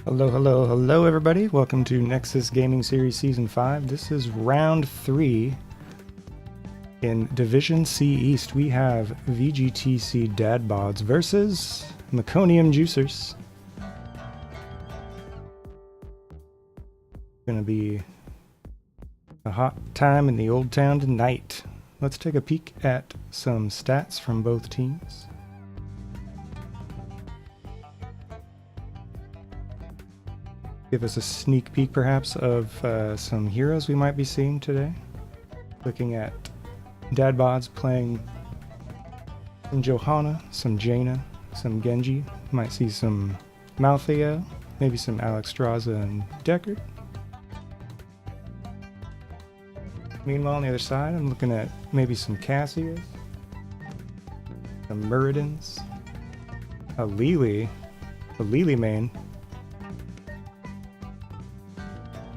Hello, hello, hello everybody. Welcome to Nexus Gaming Series Season 5. This is Round 3. In Division C East, we have VGTC Dad BODS versus Meconium Juicers. Gonna be a hot time in the old town tonight. Let's take a peek at some stats from both teams. Give us a sneak peek perhaps of some heroes we might be seeing today. Looking at Dad BODS playing some Johanna, some Jaina, some Genji. Might see some Malthea, maybe some Alexstrasza and Deckard. Meanwhile, on the other side, I'm looking at maybe some Cassias, some Muradins, a Lily main.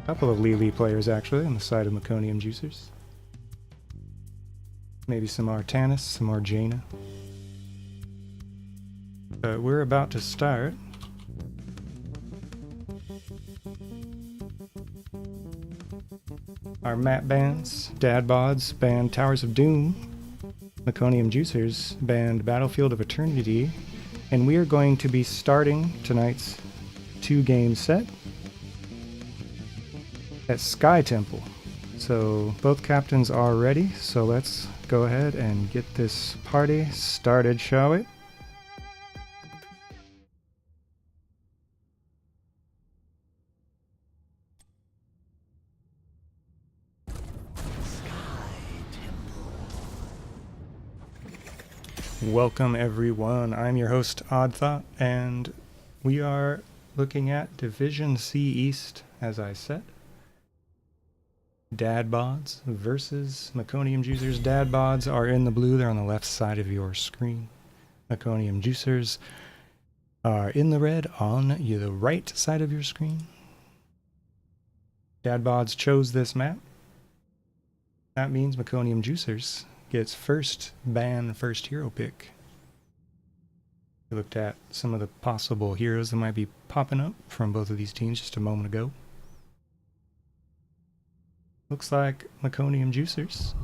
A couple of Lily players actually on the side of Meconium Juicers. Maybe some Artanis, some more Jaina. We're about to start. Our map bans: Dad BODS banned Towers of Doom, Meconium Juicers banned Battlefield of Eternity, and we are going to be starting tonight's 2-game set at Sky Temple. So both captains are ready, so let's go ahead and get this party started, shall we? Welcome everyone, I'm your host Odd Thought, and we are looking at Division C East, as I said. Dad BODS versus Meconium Juicers. Dad BODS are in the blue, they're on the left side of your screen. Meconium Juicers are in the red on the right side of your screen. Dad BODS chose this map. That means Meconium Juicers gets first ban, first hero pick. We looked at some of the possible heroes that might be popping up from both of these teams just a moment ago. Looks like Meconium Juicers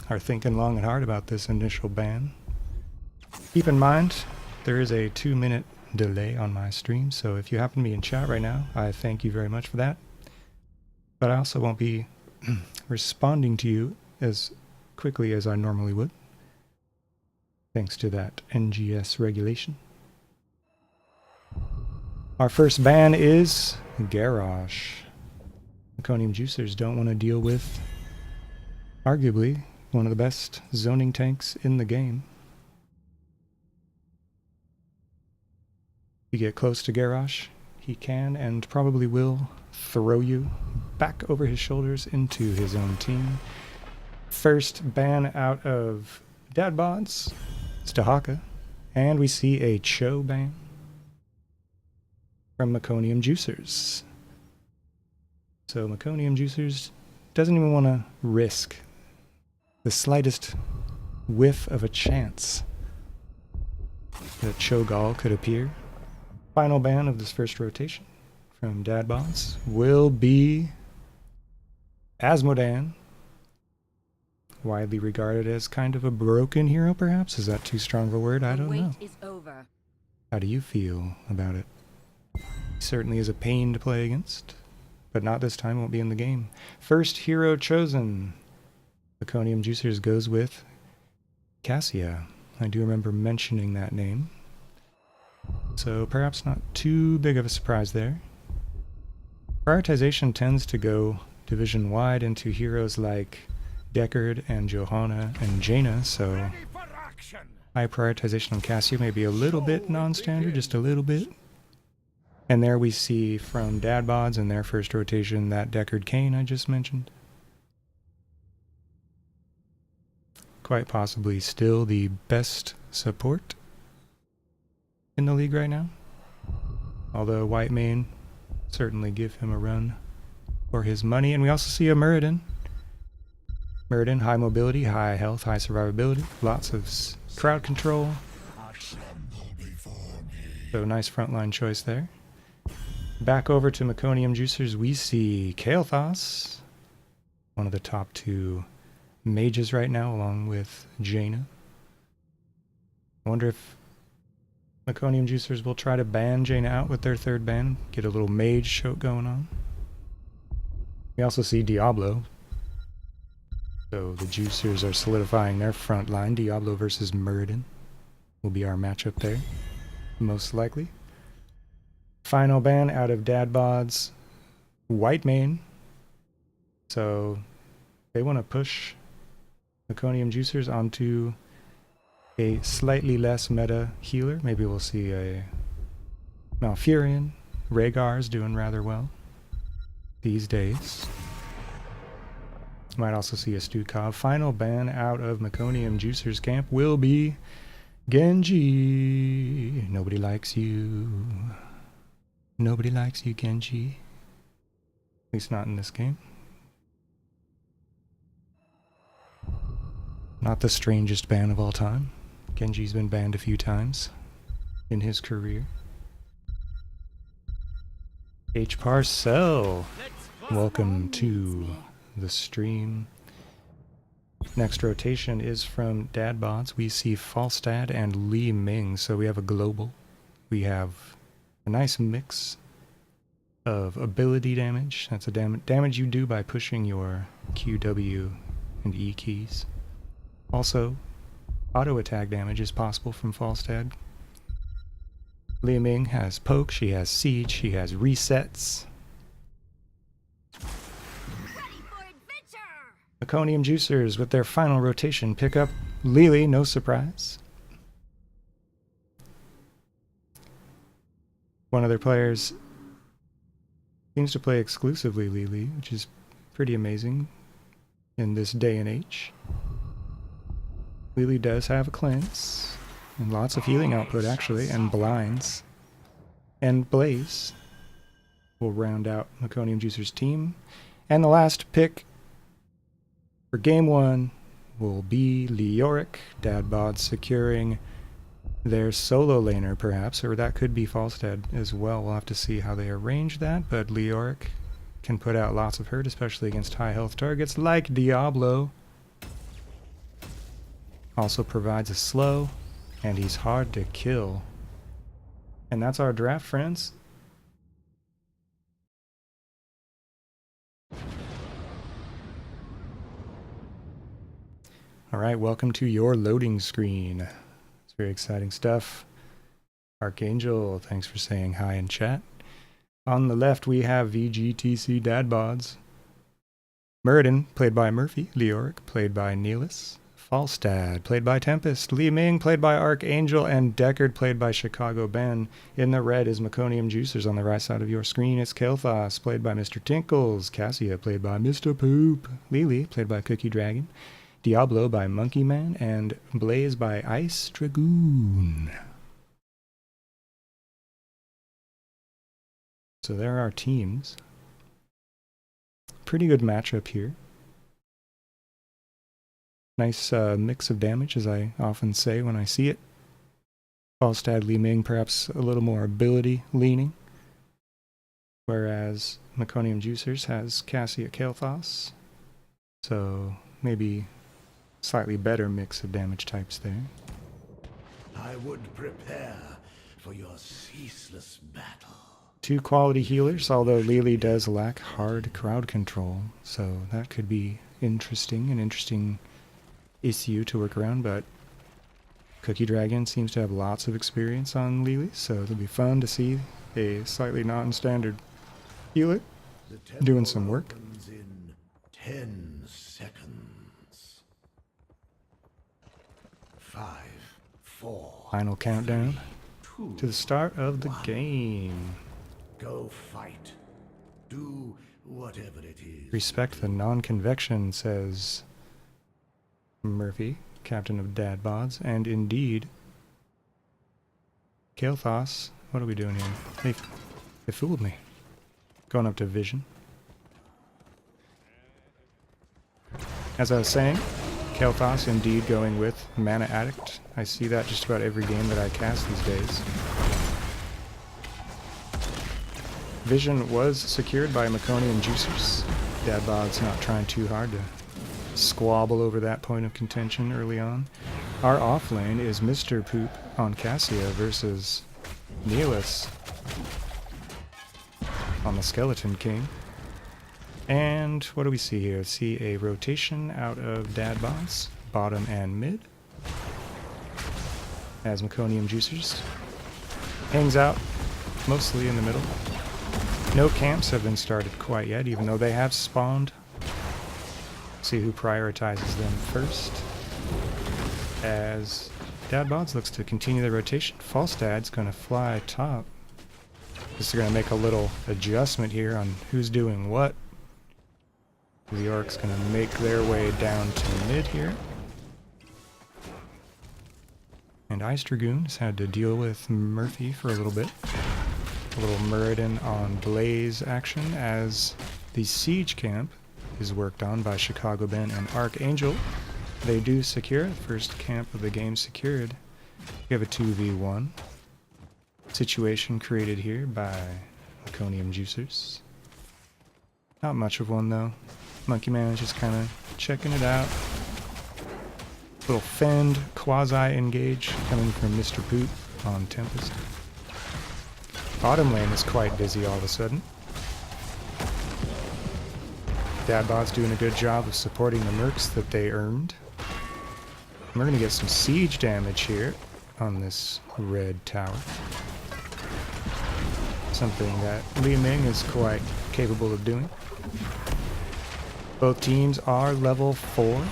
are thinking long and hard about this initial ban. Keep in mind, there is a 2-minute delay on my stream, so if you happen to be in chat right now, I thank you very much for that. But I also won't be responding to you as quickly as I normally would, thanks to that NGS regulation. Our first ban is Garrosh. Meconium Juicers don't want to deal with arguably one of the best zoning tanks in the game. If you get close to Garrosh, he can and probably will throw you back over his shoulders into his own team. First ban out of Dad BODS, it's Dahaka, and we see a Cho ban from Meconium Juicers. So Meconium Juicers doesn't even want to risk the slightest whiff of a chance that Cho'Gall could appear. Final ban of this first rotation from Dad BODS will be Asmodan, widely regarded as kind of a broken hero perhaps. Is that too strong of a word? I don't know. How do you feel about it? He certainly is a pain to play against, but not this time, won't be in the game. First hero chosen. Meconium Juicers goes with Cassia. I do remember mentioning that name, so perhaps not too big of a surprise there. Prioritization tends to go division-wide into heroes like Deckard and Johanna and Jaina, so high prioritization on Cassia may be a little bit non-standard, just a little bit. And there we see from Dad BODS in their first rotation that Deckard Cain I just mentioned. Quite possibly still the best support in the league right now. Although White Main certainly give him a run for his money. And we also see a Muradin. Muradin, high mobility, high health, high survivability, lots of crowd control. So nice frontline choice there. Back over to Meconium Juicers, we see Kael'thas, one of the top 2 mages right now, along with Jaina. I wonder if Meconium Juicers will try to ban Jaina out with their 3rd ban, get a little mage show going on. We also see Diablo. So the Juicers are solidifying their front line. Diablo versus Muradin will be our matchup there, most likely. Final ban out of Dad BODS, White Mane. So they want to push Meconium Juicers onto a slightly less meta healer. Maybe we'll see a Malfurion. Rhaegar's doing rather well these days. Might also see a Stukov. Final ban out of Meconium Juicers camp will be Genji. Nobody likes you. Nobody likes you, Genji. At least not in this game. Not the strangest ban of all time. Genji's been banned a few times in his career. H. Parcell, welcome to the stream. Next rotation is from Dad BODS. We see Falstad and Li Ming, so we have a global. We have a nice mix of ability damage. That's a damage you do by pushing your Q, W, and E keys. Also, auto attack damage is possible from Falstad. Li Ming has poke, she has siege, she has resets. Meconium Juicers with their final rotation pick up Lily, no surprise. One of their players seems to play exclusively Lily, which is pretty amazing in this day and age. Lily does have a cleanse, and lots of healing output actually, and blinds. And Blaze will round out Meconium Juicers' team. And the last pick for game 1 will be Leoric, Dad BODS securing their solo laner perhaps, or that could be Falstad as well. We'll have to see how they arrange that, but Leoric can put out lots of hurt, especially against high health targets like Diablo. Also provides a slow, and he's hard to kill. And that's our draft, friends. Alright, welcome to your loading screen. It's very exciting stuff. Archangel, thanks for saying hi in chat. On the left we have VGTC Dad BODS. Muradin, played by Murphy. Leoric, played by Neelis. Falstad, played by Tempest. Li Ming, played by Archangel. And Deckard, played by Chicago Ben. In the red is Meconium Juicers. On the right side of your screen it's Kael'thas, played by Mr. Tinkles. Cassia, played by Mr. Poop. Lily, played by Cookie Dragon. Diablo by Monkey Man. And Blaze by Ice Dragoon. So there are our teams. Pretty good matchup here. Nice mix of damage, as I often say when I see it. Falstad, Li Ming, perhaps a little more ability leaning. Whereas Meconium Juicers has Cassia Kael'thas. So maybe slightly better mix of damage types there. I would prepare for your ceaseless battle. 2 quality healers, although Lily does lack hard crowd control. So that could be interesting, an interesting issue to work around, but Cookie Dragon seems to have lots of experience on Lily, so it'll be fun to see a slightly non-standard healer doing some work. In 10 seconds. 5, 4. Final countdown to the start of the game. Go fight. Do whatever it is. Respect the non-convection, says Murphy, captain of Dad BODS, and indeed, Kael'thas, what are we doing here? They fooled me. Going up to Vision. As I was saying, Kael'thas indeed going with Mana Addict. I see that just about every game that I cast these days. Vision was secured by Meconium juicers. Dad BODS not trying too hard to squabble over that point of contention early on. Our off lane is Mr. Poop on Cassia versus Neelis on the Skeleton King. And what do we see here? See a rotation out of Dad BODS, bottom and mid, as Meconium juicers hangs out mostly in the middle. No camps have been started quite yet, even though they have spawned. See who prioritizes them first. As Dad BODS looks to continue the rotation, Falstad's going to fly top. Just going to make a little adjustment here on who's doing what. The Orcs going to make their way down to mid here. And Ice Dragoons had to deal with Murphy for a little bit. A little Muradin on Blaze action as the siege camp is worked on by Chicago Ben and Archangel. They do secure it. First camp of the game secured. We have a 2v1 situation created here by Meconium juicers. Not much of one though. Monkey Man is just kind of checking it out. Little fend, quasi-engage coming from Mr. Poop on Tempest. Bottom lane is quite busy all of a sudden. Dad BODS doing a good job of supporting the mercs that they earned. And we're going to get some siege damage here on this red tower. Something that Li Ming is quite capable of doing. Both teams are level 4,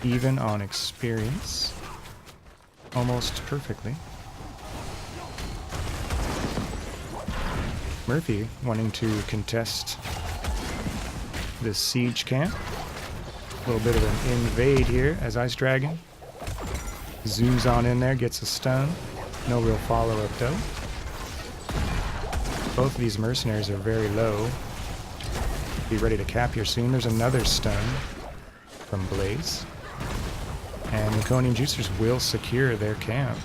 even on experience. Almost perfectly. Murphy wanting to contest this siege camp. A little bit of an invade here as Ice Dragon zooms on in there, gets a stun. No real follow-up though. Both of these mercenaries are very low. Be ready to cap here soon. There's another stun from Blaze. And Meconium juicers will secure their camp.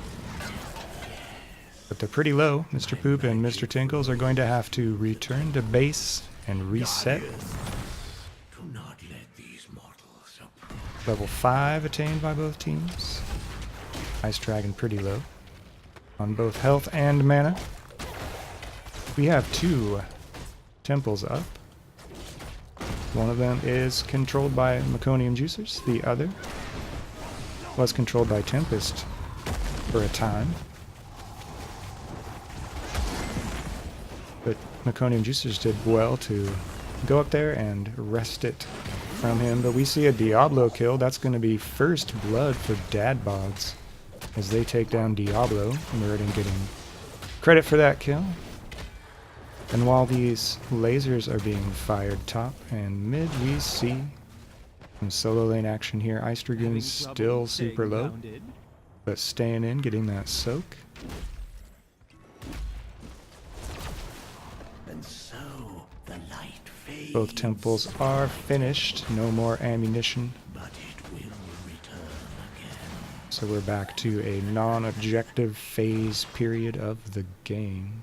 But they're pretty low. Mr. Poop and Mr. Tinkles are going to have to return to base and reset. Level 5 attained by both teams. Ice Dragon pretty low on both health and mana. We have 2 temples up. One of them is controlled by Meconium juicers. The other was controlled by Tempest for a time. But Meconium juicers did well to go up there and wrest it from him. But we see a Diablo kill. That's going to be first blood for Dad BODS as they take down Diablo. Muradin getting credit for that kill. And while these lasers are being fired top and mid, we see some solo lane action here. Ice Dragoon's still super low, but staying in, getting that soak. And so the light fades. Both temples are finished. No more ammunition. But it will return again. So we're back to a non-objective phase period of the game.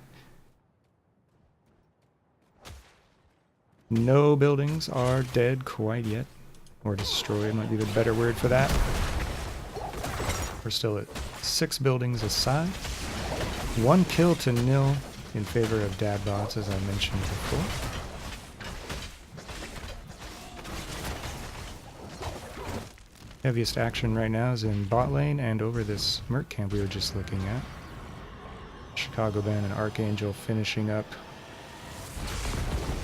No buildings are dead quite yet, or destroyed might be the better word for that. We're still at 6 buildings aside. 1 kill to 0 in favor of Dad BODS, as I mentioned before. Heaviest action right now is in bot lane and over this Merc camp we were just looking at. Chicago Ben and Archangel finishing up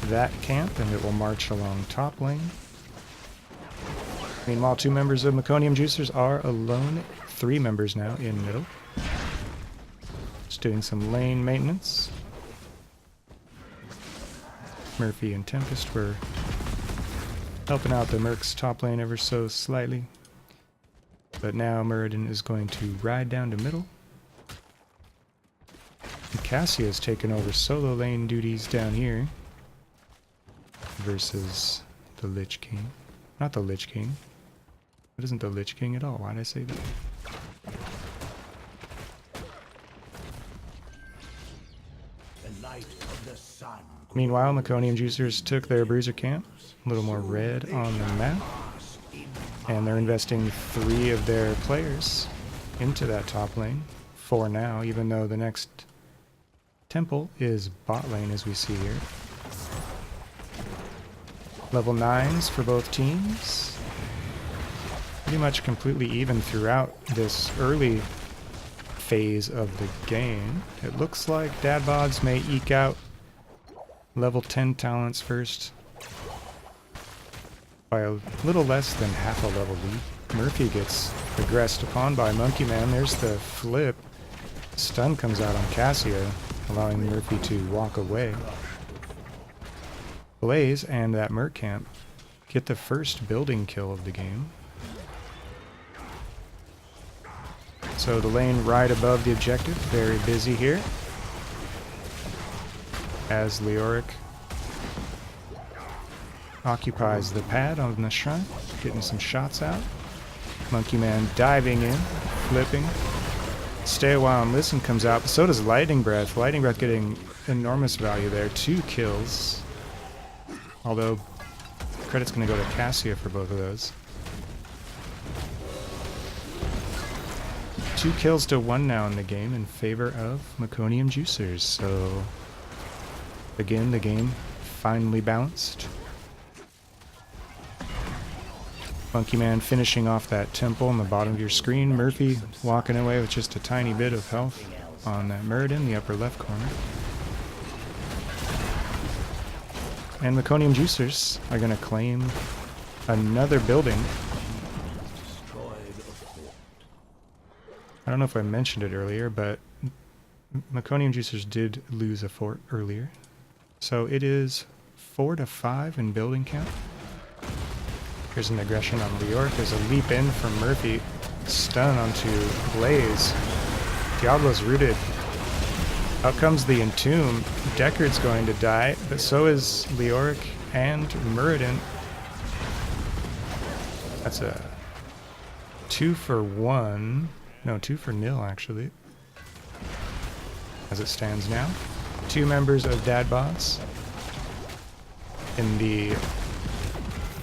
that camp, and it will march along top lane. Meanwhile, 2 members of Meconium juicers are alone. 3 members now in middle. Just doing some lane maintenance. Murphy and Tempest were helping out the Merc's top lane ever so slightly. But now Muradin is going to ride down to middle. And Cassia's taken over solo lane duties down here. Versus the Lich King. Not the Lich King. It isn't the Lich King at all. Why did I say that? light of the sun. Meanwhile, Meconium Juicers took their bruiser camp, a little more red on the map, and they're investing 3 of their players into that top lane for now, even though the next temple is bot lane, as we see here. Level 9s for both teams. Pretty much completely even throughout this early phase of the game. It looks like BODS may eke out level 10 talents first by a little less than half a level lead. Murphy gets aggressed upon by Monkey Man. There's the flip. Stun comes out on Cassia, allowing Murphy to walk away. Blaze and that Merc camp get the first building kill of the game. So the lane right above the objective, very busy here. As Leoric occupies the pad on the shrine, getting some shots out. Monkey Man diving in, flipping. Stay a while and listen comes out, but so does Lightning Breath. Lightning Breath getting enormous value there, 2 kills. Although, credit's going to go to Cassia for both of those. 2 kills to 1 now in the game in favor of Meconium Juicers. So, again, the game finally balanced. Monkey Man finishing off that temple on the bottom of your screen. Murphy walking away with just a tiny bit of health on that Muradin in the upper left corner. And Meconium Juicers are going to claim another building. I don't know if I mentioned it earlier, but Meconium Juicers did lose a fort earlier. So it is 4-5 in building count. Here's an aggression on Leoric. There's a leap in from Murphy. Stun onto Blaze. Diablo's rooted. Out comes the Entomb. Deckard's going to die, but so is Leoric and Muradin. That's a 2 for 1. No, 2 for 0 actually. As it stands now. 2 members of BODS in the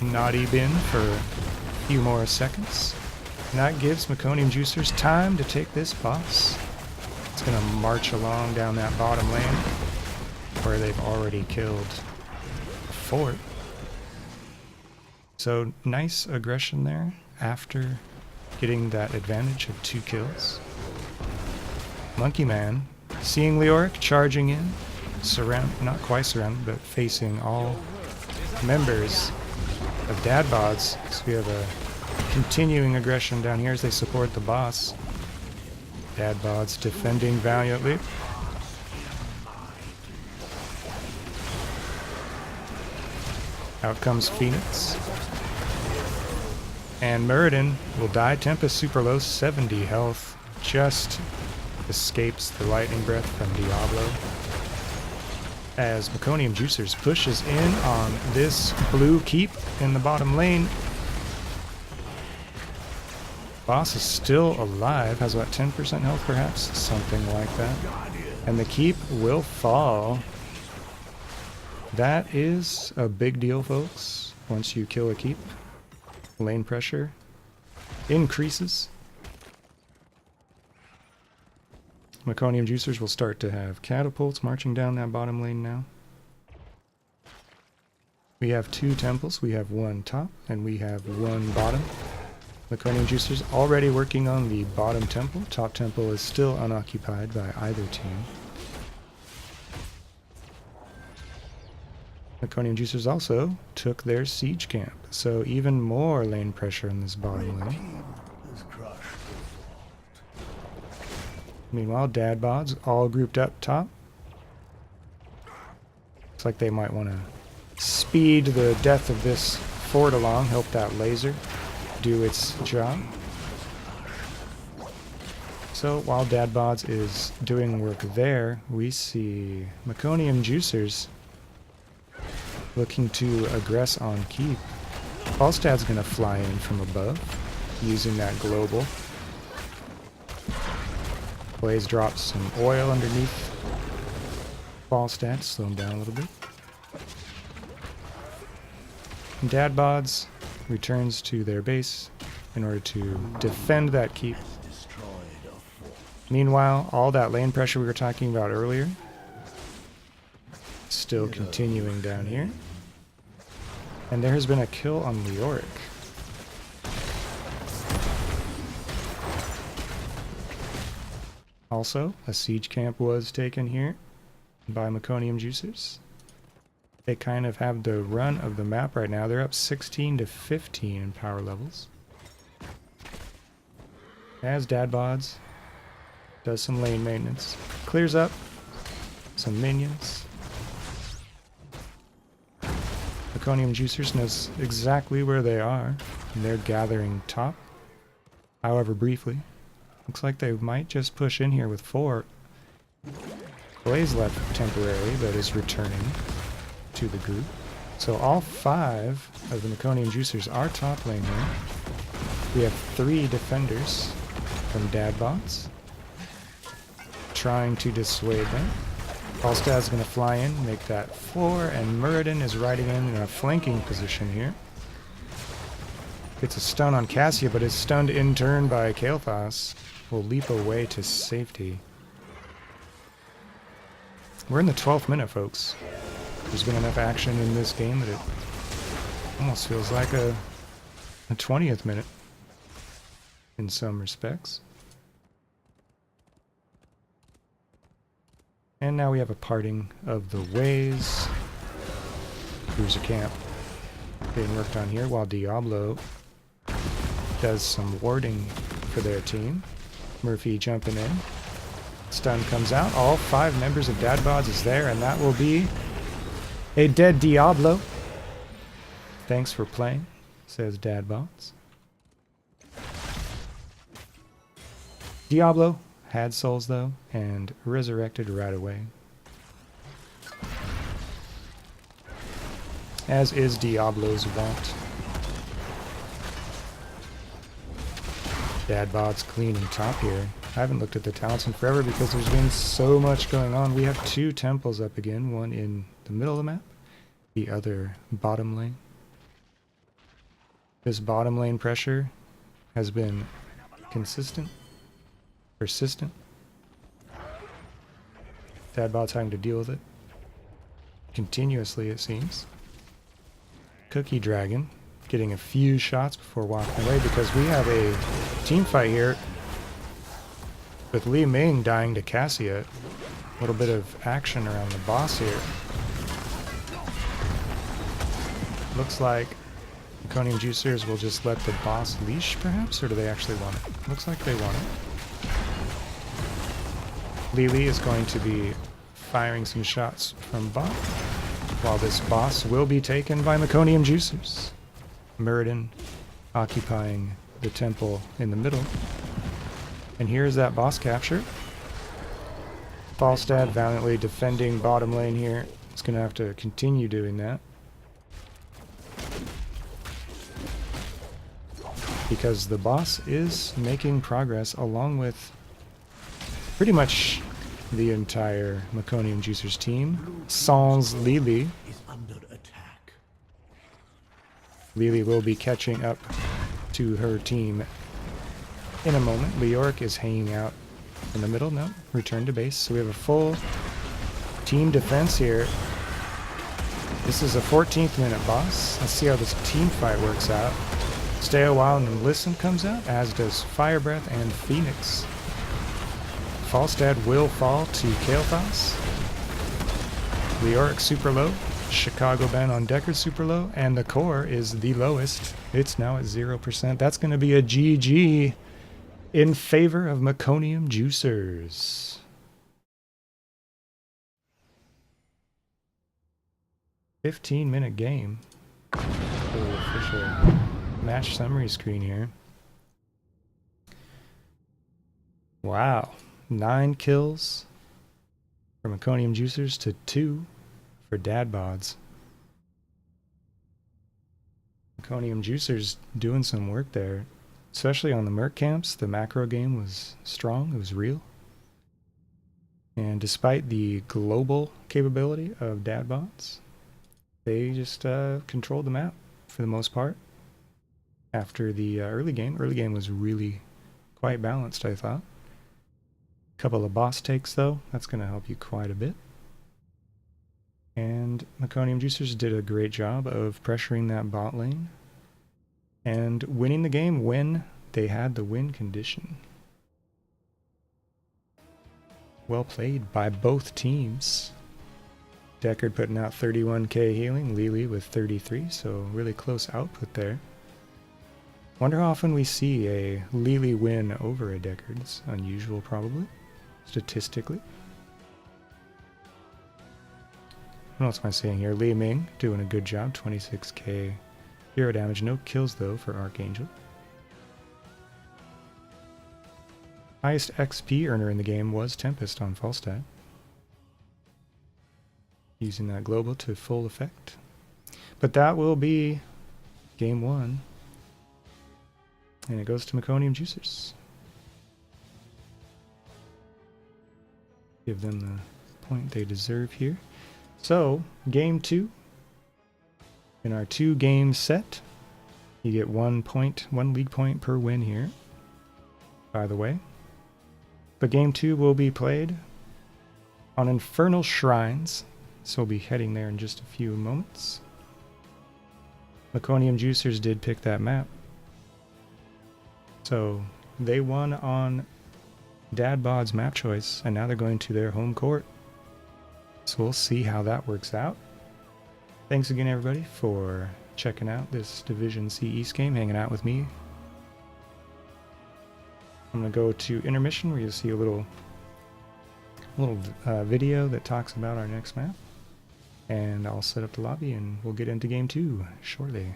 naughty bin for a few more seconds. And that gives Meconium Juicers time to take this boss. It's going to march along down that bottom lane where they've already killed a fort. So nice aggression there after getting that advantage of 2 kills. Monkey Man seeing Leoric charging in, not quite surrounded, but facing all members of BODS. So we have a continuing aggression down here as they support the boss. BODS defending valiantly. Out comes Phoenix. And Muradin will die. Tempest super low, 70 health. Just escapes the lightning breath from Diablo. As Meconium Juicers pushes in on this blue keep in the bottom lane. Boss is still alive, has about 10% health perhaps, something like that. And the keep will fall. That is a big deal, folks. Once you kill a keep, lane pressure increases. Meconium Juicers will start to have catapults marching down that bottom lane now. We have 2 temples. We have 1 top and we have 1 bottom. Meconium Juicers already working on the bottom temple. Top temple is still unoccupied by either team. Meconium Juicers also took their siege camp, so even more lane pressure in this bottom lane. Meanwhile, BODS all grouped up top. Looks like they might want to speed the death of this fort along, help that laser do its job. So while BODS is doing work there, we see Meconium Juicers looking to aggress on keep. Falstad's going to fly in from above using that global. Blaze drops some oil underneath Ball stats, slow him down a little bit. And Dad BODS returns to their base in order to defend that keep. Meanwhile, all that lane pressure we were talking about earlier still continuing down here. And there has been a kill on Leoric. Also, a siege camp was taken here by Meconium Juicers. They kind of have the run of the map right now. They're up 16 to 15 in power levels. As Dad BODS does some lane maintenance. Clears up some minions. Meconium Juicers knows exactly where they are, and they're gathering top. However, briefly. Looks like they might just push in here with 4. Blaze left temporarily, but is returning to the group. So all 5 of the Meconium Juicers are top lane here. We have 3 defenders from Dad BODS trying to dissuade them. Falstad's going to fly in, make that 4, and Muradin is riding in a flanking position here. Gets a stun on Cassia, but is stunned in turn by Kael'thas. Will leap away to safety. We're in the 12th minute, folks. There's been enough action in this game that it almost feels like a 20th minute in some respects. And now we have a parting of the ways. Cruiser camp being worked on here while Diablo does some warding for their team. Murphy jumping in. Stun comes out. All 5 members of Dad BODS is there, and that will be a dead Diablo. Thanks for playing, says Dad BODS. Diablo had souls though, and resurrected right away. As is Diablo's wont. Dad BODS cleaning top here. I haven't looked at the talents in forever because there's been so much going on. We have 2 temples up again, one in the middle of the map, the other bottom lane. This bottom lane pressure has been consistent, persistent. Dad BODS having to deal with it continuously, it seems. Cookie Dragon getting a few shots before walking away because we have a team fight here with Li Ming dying to Cassia. A little bit of action around the boss here. Looks like Meconium Juicers will just let the boss leash, perhaps? Or do they actually want it? Looks like they want it. Lili is going to be firing some shots from bot, while this boss will be taken by Meconium Juicers. Muradin occupying the temple in the middle. And here's that boss capture. Falstad valiantly defending bottom lane here. It's going to have to continue doing that. Because the boss is making progress along with pretty much the entire Meconium Juicers team. Sans Lili. Lili will be catching up to her team in a moment. Leoric is hanging out in the middle. No, return to base. So we have a full team defense here. This is a 14th minute boss. Let's see how this team fight works out. Stay a while and listen comes out, as does Fire Breath and Phoenix. Falstad will fall to Kael'thas. Leoric super low. Chicago Ben on Deckard super low, and the core is the lowest. It's now at 0%. That's going to be a GG in favor of Meconium Juicers. 15-minute game. The official match summary screen here. Wow. 9 kills for Meconium Juicers to 2 for Dad BODS. Meconium Juicers doing some work there, especially on the Merc camps. The macro game was strong, it was real. And despite the global capability of DadBots, they just controlled the map for the most part. After the early game was really quite balanced, I thought. A couple of boss takes though, that's going to help you quite a bit. And Meconium Juicers did a great job of pressuring that bot lane and winning the game when they had the win condition. Well played by both teams. Deckard putting out 31k healing, Lily with 33, so really close output there. Wonder how often we see a Lily win over a Deckard. It's unusual probably, statistically. What else am I saying here? Li Ming doing a good job, 26k hero damage. No kills though for Archangel. Highest XP earner in the game was Tempest on Falstad. Using that global to full effect. But that will be game 1. And it goes to Meconium Juicers. Give them the point they deserve here. So, game 2. In our 2-game set, you get 1 league point per win here, by the way. But game 2 will be played on Infernal Shrines, so we'll be heading there in just a few moments. Meconium Juicers did pick that map. So they won on DadBods map choice, and now they're going to their home court. So we'll see how that works out. Thanks again, everybody, for checking out this Division C East game, hanging out with me. I'm going to go to intermission where you'll see a little video that talks about our next map. And I'll set up the lobby and we'll get into game 2 shortly.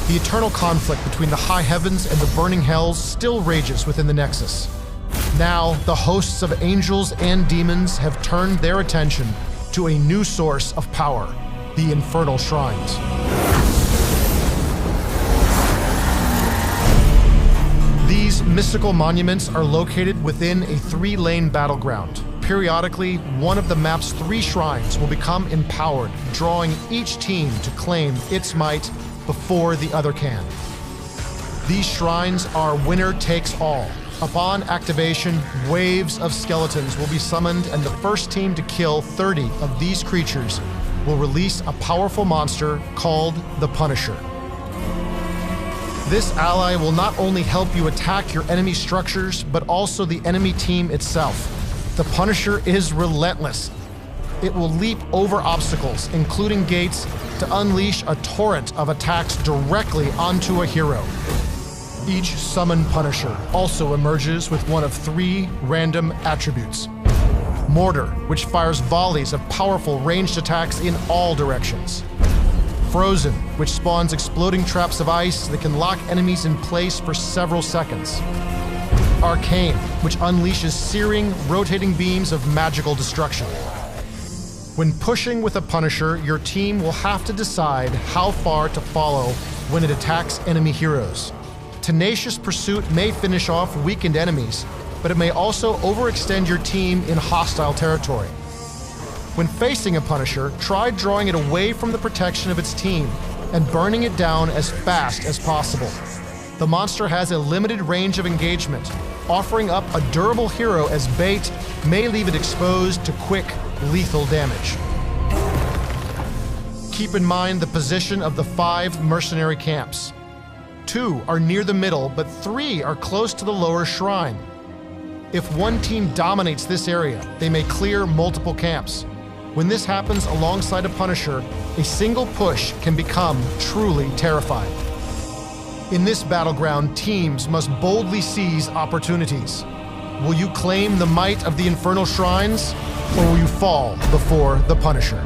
The eternal conflict between the high heavens and the burning hells still rages within the Nexus. Now, the hosts of angels and demons have turned their attention to a new source of power, the Infernal Shrines. These mystical monuments are located within a 3-lane battleground. Periodically, one of the map's 3 shrines will become empowered, drawing each team to claim its might before the other can. These shrines are winner takes all. Upon activation, waves of skeletons will be summoned, and the first team to kill 30 of these creatures will release a powerful monster called the Punisher. This ally will not only help you attack your enemy structures, but also the enemy team itself. The Punisher is relentless. It will leap over obstacles, including gates, to unleash a torrent of attacks directly onto a hero. Each summoned Punisher also emerges with one of 3 random attributes. Mortar, which fires volleys of powerful ranged attacks in all directions. Frozen, which spawns exploding traps of ice that can lock enemies in place for several seconds. Arcane, which unleashes searing, rotating beams of magical destruction. When pushing with a Punisher, your team will have to decide how far to follow when it attacks enemy heroes. Tenacious pursuit may finish off weakened enemies, but it may also overextend your team in hostile territory. When facing a Punisher, try drawing it away from the protection of its team and burning it down as fast as possible. The monster has a limited range of engagement. Offering up a durable hero as bait may leave it exposed to quick, lethal damage. Keep in mind the position of the 5 mercenary camps. 2 are near the middle, but 3 are close to the lower shrine. If one team dominates this area, they may clear multiple camps. When this happens alongside a Punisher, a single push can become truly terrifying. In this battleground, teams must boldly seize opportunities. Will you claim the might of the Infernal Shrines, or will you fall before the Punisher?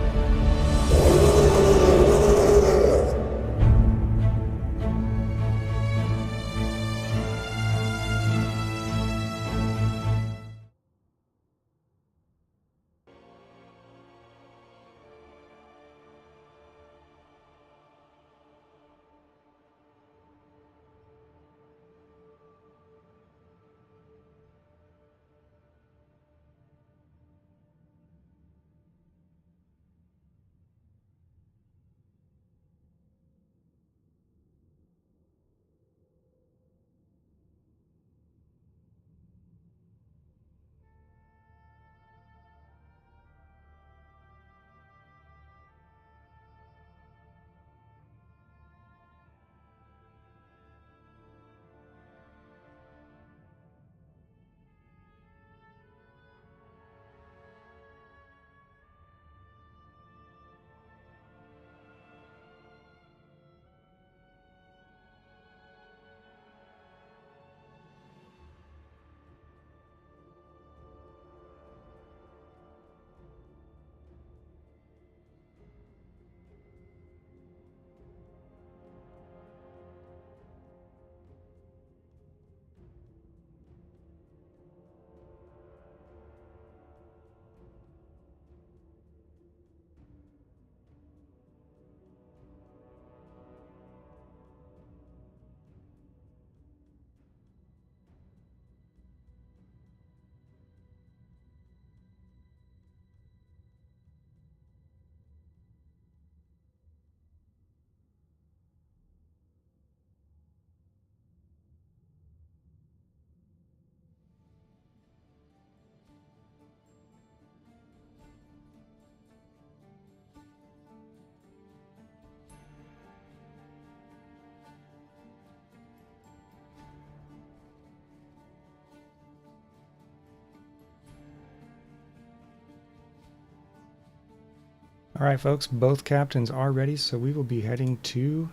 Alright folks, both captains are ready, so we will be heading to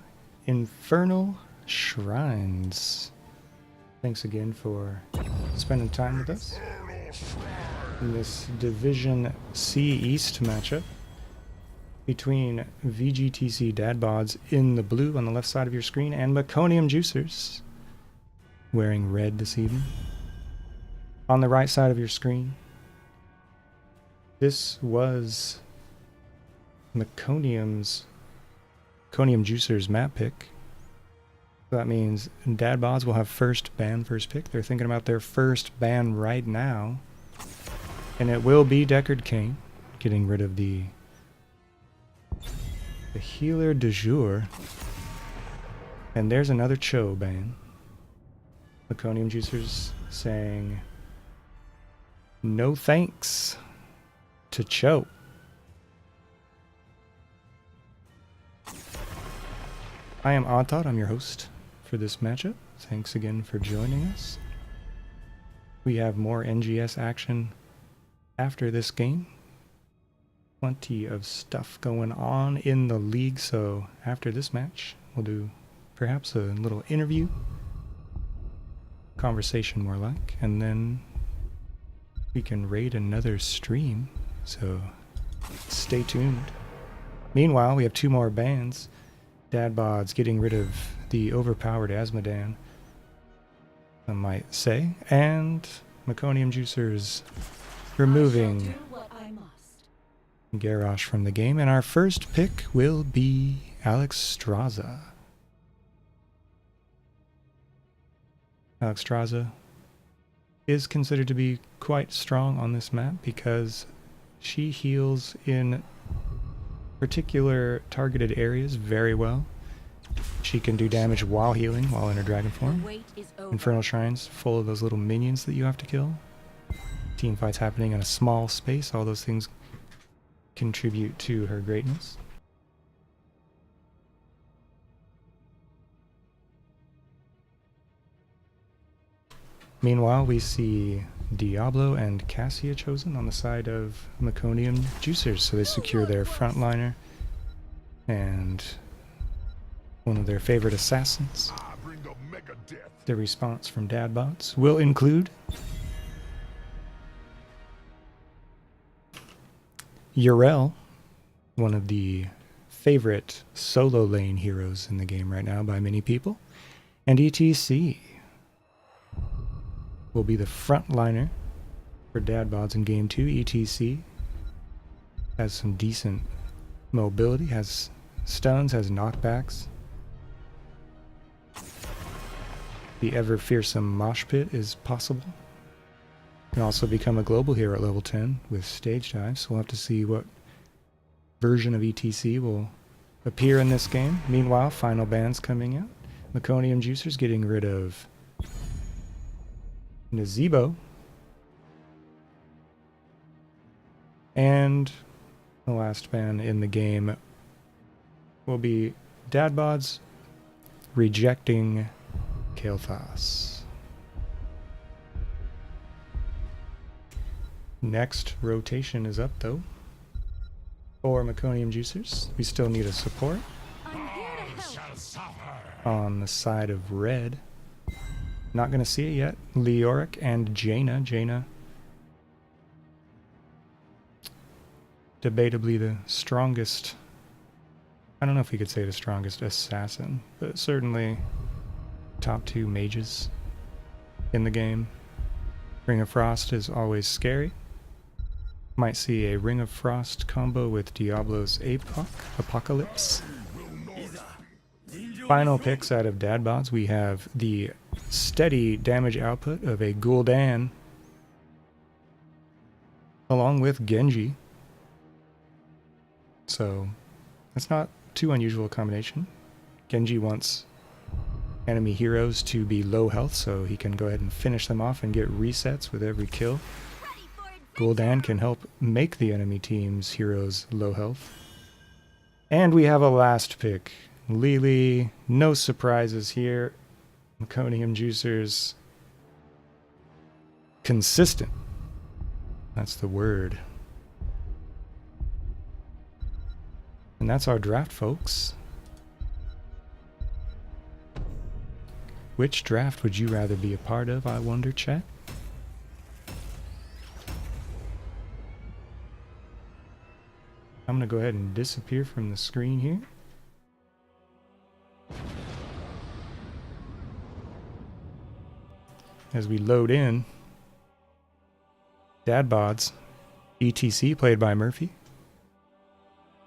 Infernal Shrines. Thanks again for spending time with us in this Division C East matchup between VGTC BODS in the blue on the left side of your screen and Meconium Juicers wearing red this evening. On the right side of your screen, this was Meconium Juicers map pick. So that means BODS will have first ban, first pick. They're thinking about their first ban right now. And it will be Deckard Cain, getting rid of the healer du jour. And there's another Cho ban. Meconium Juicers saying no thanks to Cho. I am Oddthought, I'm your host for this matchup. Thanks again for joining us. We have more NGS action after this game. Plenty of stuff going on in the league, so after this match, we'll do perhaps a little interview, conversation more like, and then we can raid another stream, so stay tuned. Meanwhile, we have two more bans. BODS getting rid of the overpowered Asmodan, I might say, and Meconium Juicers removing Garrosh from the game, and our first pick will be Alex Straza. Alex Straza is considered to be quite strong on this map because she heals in particular targeted areas very well. She can do damage while healing, while in her dragon form. Infernal Shrines full of those little minions that you have to kill. Team fights happening in a small space, all those things contribute to her greatness. Meanwhile, we see Diablo and Cassia chosen on the side of Meconium Juicers, so they secure their frontliner and one of their favorite assassins. The response from BODS will include Yrel, one of the favorite solo lane heroes in the game right now by many people, and ETC will be the frontliner for BODS in Game 2. ETC has some decent mobility, has stuns, has knockbacks. The ever-fearsome mosh pit is possible. Can also become a global hero at level 10 with stage dive, so we'll have to see what version of ETC will appear in this game. Meanwhile, final bans coming out. Meconium Juicers getting rid of Nazebo. And the last ban in the game will be BODS rejecting Kael'thas. Next rotation is up though for Meconium Juicers. We still need a support on the side of red. Not going to see it yet. Leoric and Jaina. Jaina, debatably the strongest, I don't know if we could say the strongest assassin, but certainly top 2 mages in the game. Ring of Frost is always scary. Might see a Ring of Frost combo with Diablo's Apocalypse. Final picks out of BODS, we have the steady damage output of a Gul'dan along with Genji. So that's not too unusual a combination. Genji wants enemy heroes to be low health so he can go ahead and finish them off and get resets with every kill. Gul'dan can help make the enemy team's heroes low health. And we have a last pick. Lili, no surprises here. Meconium Juicers, consistent. That's the word. And that's our draft, folks. Which draft would you rather be a part of, I wonder, chat? I'm gonna go ahead and disappear from the screen here. As we load in, BODS, ETC played by Murphy,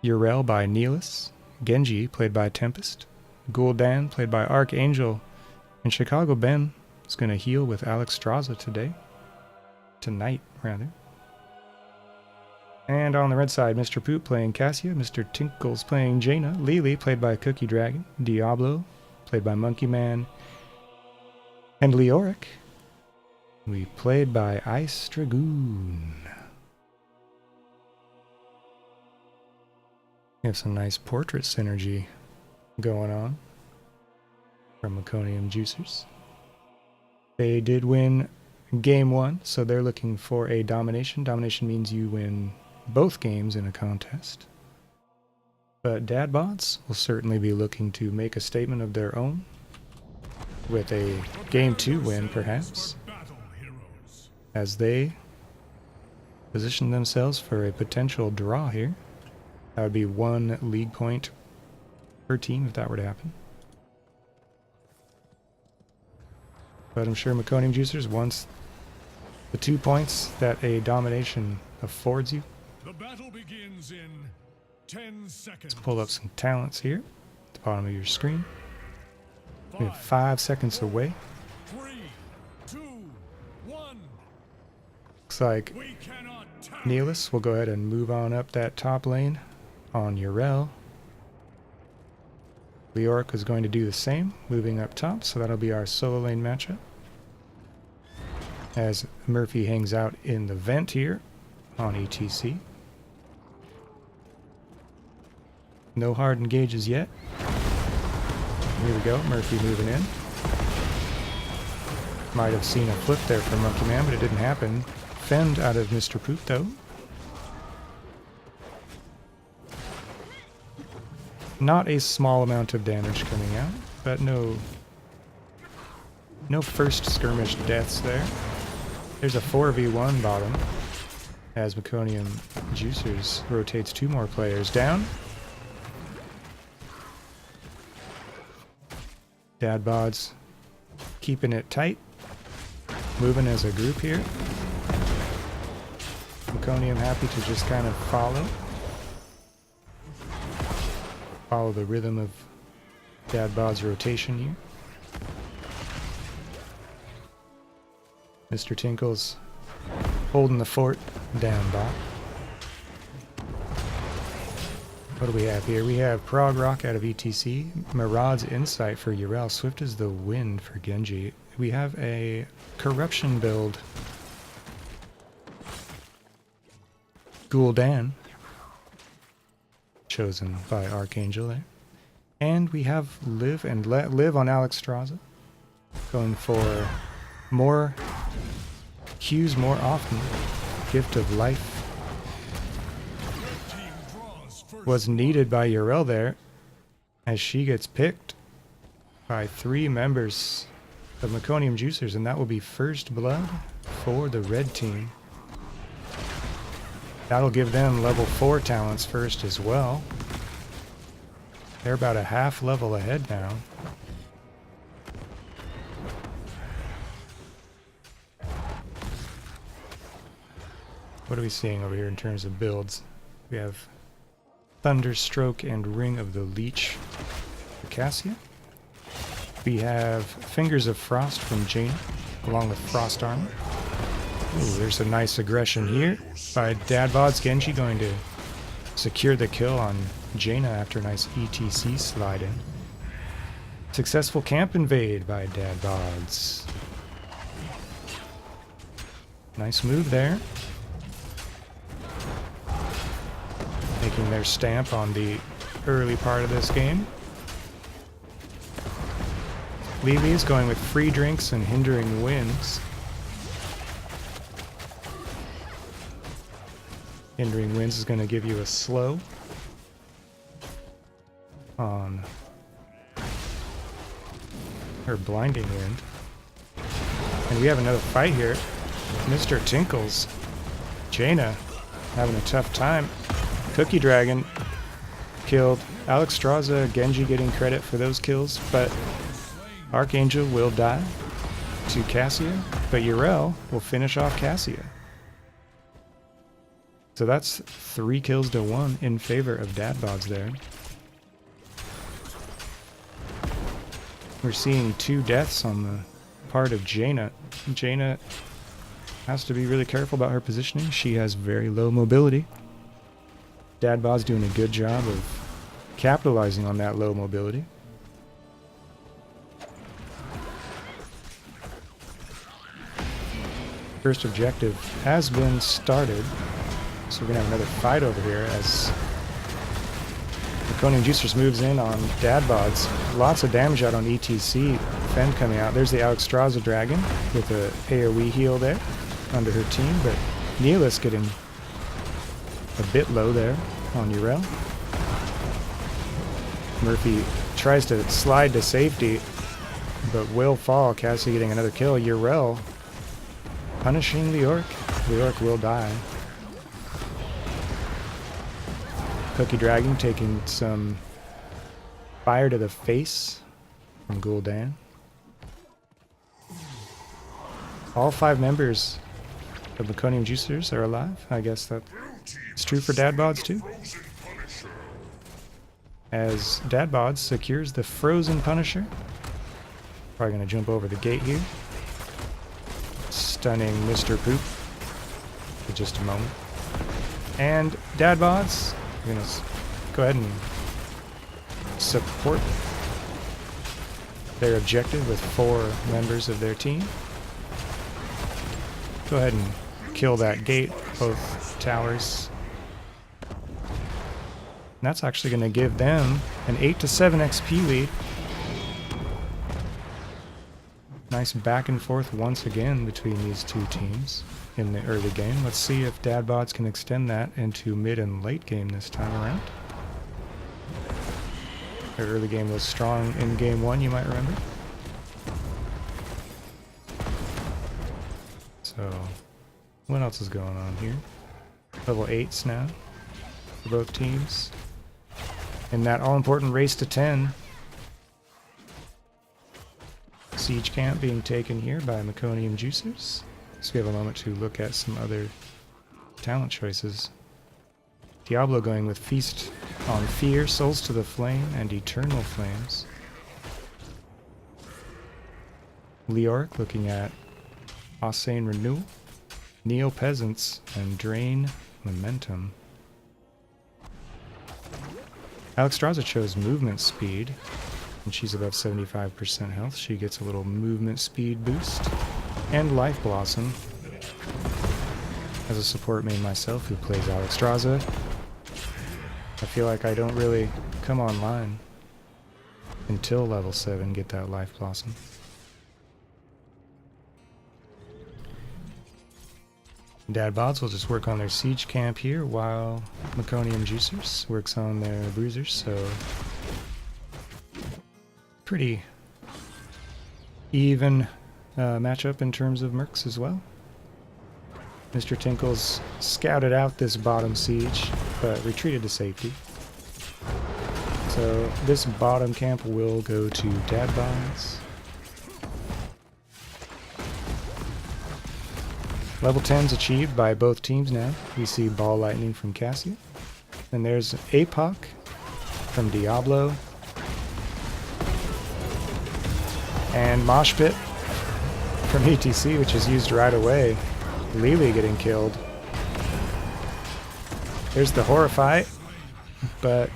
Yrel by Neelis, Genji played by Tempest, Gul'dan played by Archangel, and Chicago Ben is going to heal with Alex Straza tonight rather. And on the red side, Mr. Poop playing Cassia, Mr. Tinkles playing Jaina, Lily played by Cookie Dragon, Diablo played by Monkey Man, and Leoric we played by Ice Dragoon. We have some nice portrait synergy going on from Meconium Juicers. They did win game 1, so they're looking for a domination. Domination means you win both games in a contest. But BODS will certainly be looking to make a statement of their own with a game 2 win, perhaps, as they position themselves for a potential draw here. That would be 1 league point per team if that were to happen. But I'm sure Meconium Juicers wants the 2 points that a domination affords you. The battle begins in 10 seconds. Let's pull up some talents here at the bottom of your screen. We have 5 seconds away. 3, 2, 1. Looks like We cannot tarry. Neelis will go ahead and move on up that top lane on Yrel. Leoric is going to do the same, moving up top, so that'll be our solo lane matchup. As Murphy hangs out in the vent here on ETC. No hard engages yet. Here we go, Murphy moving in. Might have seen a flip there from Monkey Man, but it didn't happen. Fend out of Mr. Poop though. Not a small amount of damage coming out, but no first skirmish deaths there. There's a 4v1 bottom as Meconium Juicers rotates 2 more players down. BODS keeping it tight, moving as a group here. Meconium happy to just kind of follow the rhythm of BODS rotation here. Mr. Tinkles holding the fort down bot. What do we have here? We have Prog Rock out of ETC, Maraud's Insight for Yrel, Swift as the Wind for Genji. We have a Corruption build. Gul'dan, chosen by Archangel there. And we have Live and Let Live on Alex Straza, going for more Qs more often. Gift of Life was needed by Yrel there, as she gets picked by 3 members of Meconium Juicers, and that will be first blood for the red team. That'll give them level 4 talents first as well. They're about a half level ahead now. What are we seeing over here in terms of builds? We have Thunderstroke and Ring of the Leech for Cassia. We have Fingers of Frost from Jaina, along with Frost Armor. Ooh, there's a nice aggression here by BODS. Genji going to secure the kill on Jaina after a nice ETC slide in. Successful camp invade by BODS. Nice move there. Making their stamp on the early part of this game. Lily is going with free drinks and hindering winds. Hindering winds is going to give you a slow. on her blinding end. And we have another fight here. Mr. Tinkles. Jaina having a tough time. Cookie Dragon killed. Alexstrasza, Genji getting credit for those kills, but Archangel will die to Cassia, but Yrel will finish off Cassia. So that's 3 kills to 1 in favor of DadBods there. We're seeing 2 deaths on the part of Jaina. Jaina has to be really careful about her positioning. She has very low mobility. DadBod's doing a good job of capitalizing on that low mobility. First objective has been started. So we're going to have another fight over here as Meconium Juicers moves in on DadBods. Lots of damage out on ETC. Fend coming out. There's the Alexstrasza Dragon with a AoE heal there under her team, but Nihilus getting a bit low there on Yrel. Murphy tries to slide to safety, but will fall. Cassie getting another kill. Yrel punishing the Orc. The Orc will die. Cookie Dragon taking some fire to the face from Gul'dan. All 5 members of Meconium Juicers are alive. I guess that's true for DadBods too. As DadBods secures the Frozen Punisher. Probably going to jump over the gate here. Stunning Mr. Poop for just a moment. And DadBods, we're going to go ahead and support their objective with 4 members of their team. Go ahead and kill that gate, both towers. And that's actually going to give them an 8-7 XP lead. Nice back and forth once again between these 2 teams in the early game. Let's see if DadBods can extend that into mid and late game this time around. Their early game was strong in game 1, you might remember. So, what else is going on here? Level 8s now for both teams. In that all-important race to 10. Siege camp being taken here by Meconium Juicers. So we have a moment to look at some other talent choices. Diablo going with Feast on Fear, Souls to the Flame, and Eternal Flames. Leoric looking at Osane Renewal, Neo Peasants, and Drain Momentum. Alexstrasza chose Movement Speed, and she's above 75% health. She gets a little movement speed boost. And Life Blossom. As a support main myself who plays Alexstrasza, I feel like I don't really come online until level 7, get that Life Blossom. DadBods will just work on their siege camp here while Meconium Juicers works on their bruisers, so pretty even matchup in terms of mercs as well. Mr. Tinkles scouted out this bottom siege, but retreated to safety. So this bottom camp will go to DadBods. Level 10's achieved by both teams now. We see Ball Lightning from Cassia. And there's APOC from Diablo. And Mosh Pit from ETC, which is used right away. Lily getting killed. There's the Horrify, but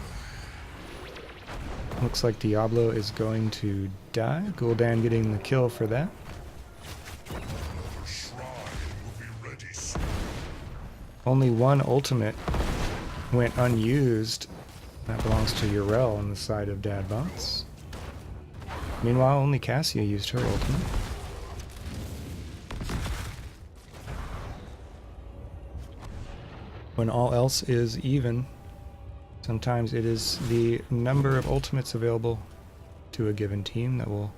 looks like Diablo is going to die. Gul'dan getting the kill for that. Only one ultimate went unused. That belongs to Yrel on the side of DadBods. Meanwhile, only Cassia used her ultimate. When all else is even, Sometimes it is the number of ultimates available to a given team that will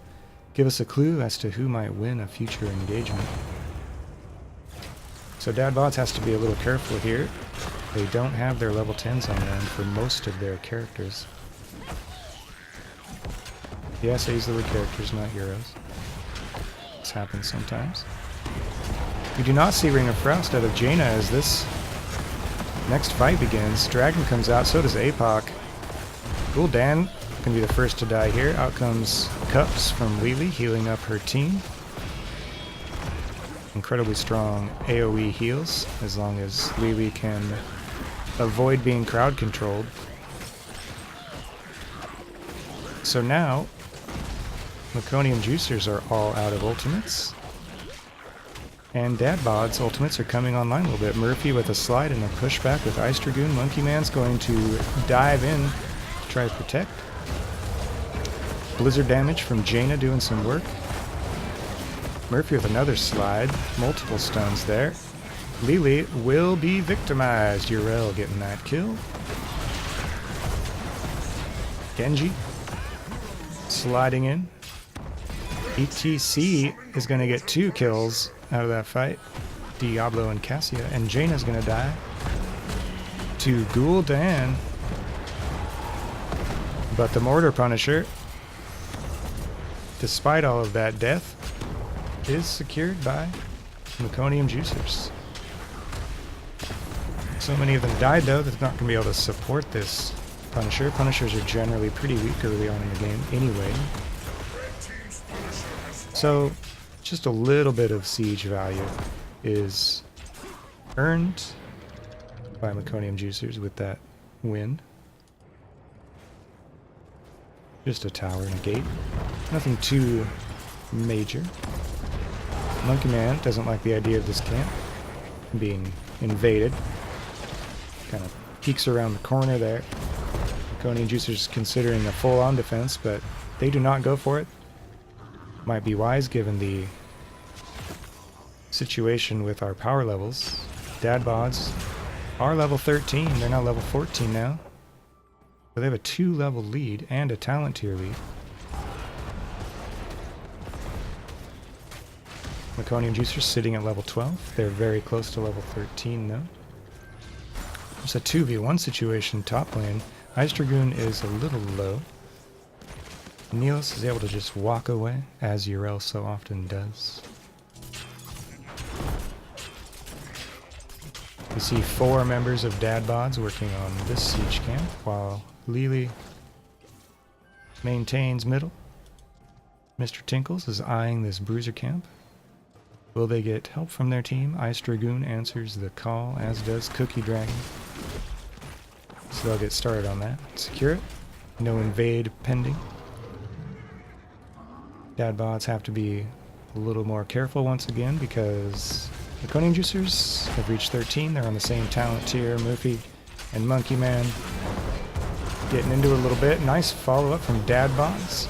give us a clue as to who might win a future engagement. So DadBods has to be a little careful here. They don't have their level 10s on them for most of their characters. Yes, these are the characters, not heroes. This happens sometimes. We do not see Ring of Frost out of Jaina as this next fight begins. Dragon comes out, so does APOC. Gul'dan can be the first to die here. Out comes Cups from Lili, healing up her team. Incredibly strong AoE heals, as long as Lili can avoid being crowd controlled. So now, Meconium Juicers are all out of ultimates. And DadBods ultimates are coming online a little bit. Murphy with a slide and a pushback with Ice Dragoon. Monkey Man's going to dive in to try to protect. Blizzard damage from Jaina doing some work. Murphy with another slide. Multiple stuns there. Lili will be victimized. Yrel getting that kill. Genji sliding in. ETC is going to get 2 kills out of that fight. Diablo and Cassia. And Jaina's going to die to Gul'dan. But the Mortar Punisher, despite all of that death, is secured by Meconium Juicers. So many of them died though that they're not going to be able to support this Punisher. Punishers are generally pretty weak early on in the game anyway. So just a little bit of siege value is earned by Meconium Juicers with that win. Just a tower and a gate. Nothing too major. Monkey Man doesn't like the idea of this camp being invaded. Kind of peeks around the corner there. Meconium Juicers considering a full-on defense, but they do not go for it. Might be wise given the situation with our power levels. DadBods are level 13. They're now level 14 now. So they have a 2-level lead and a talent tier lead. Meconium Juicers sitting at level 12. They're very close to level 13 though. It's a 2v1 situation top lane. Ice Dragoon is a little low. Neos is able to just walk away, as Yrel so often does. We see 4 members of DadBods working on this siege camp, while Lili maintains middle. Mr. Tinkles is eyeing this bruiser camp. Will they get help from their team? Ice Dragoon answers the call, as does Cookie Dragon. So they'll get started on that. Secure it. No invade pending. DadBods have to be a little more careful once again because Meconium Juicers have reached 13. They're on the same talent tier. Murphy and Monkey Man getting into it a little bit. Nice follow-up from DadBods.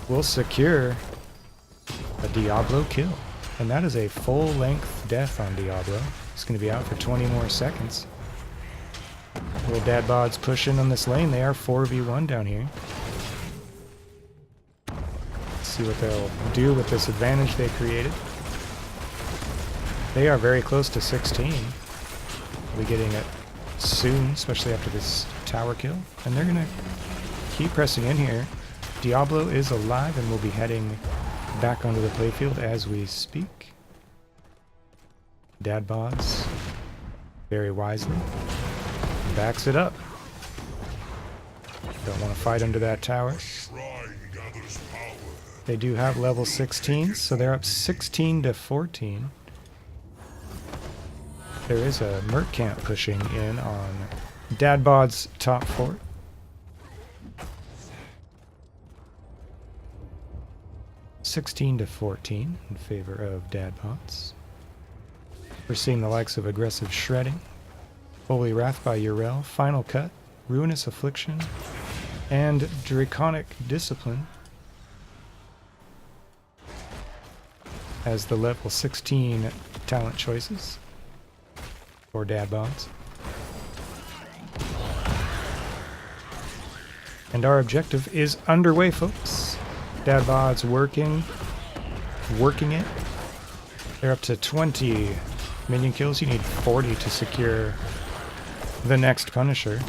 We'll secure a Diablo kill. And that is a full-length death on Diablo. It's going to be out for 20 more seconds. Will DadBods push in on this lane? They are 4v1 down here. See what they'll do with this advantage they created. They are very close to 16. We'll be getting it soon, especially after this tower kill. And they're going to keep pressing in here. Diablo is alive and will be heading back onto the playfield as we speak. DadBods, very wisely, backs it up. Don't want to fight under that tower. They do have level 16, so they're up 16 to 14. There is a Merc camp pushing in on DadBod's top fort. (16 to 14) in favor of DadBods. We're seeing the likes of aggressive shredding, Holy Wrath by Yrel, Final Cut, Ruinous Affliction, and Draconic Discipline as the level 16 talent choices for DadBods. And our objective is underway, folks. Dad BODS working it. They're up to 20 minion kills. You need 40 to secure the next Punisher.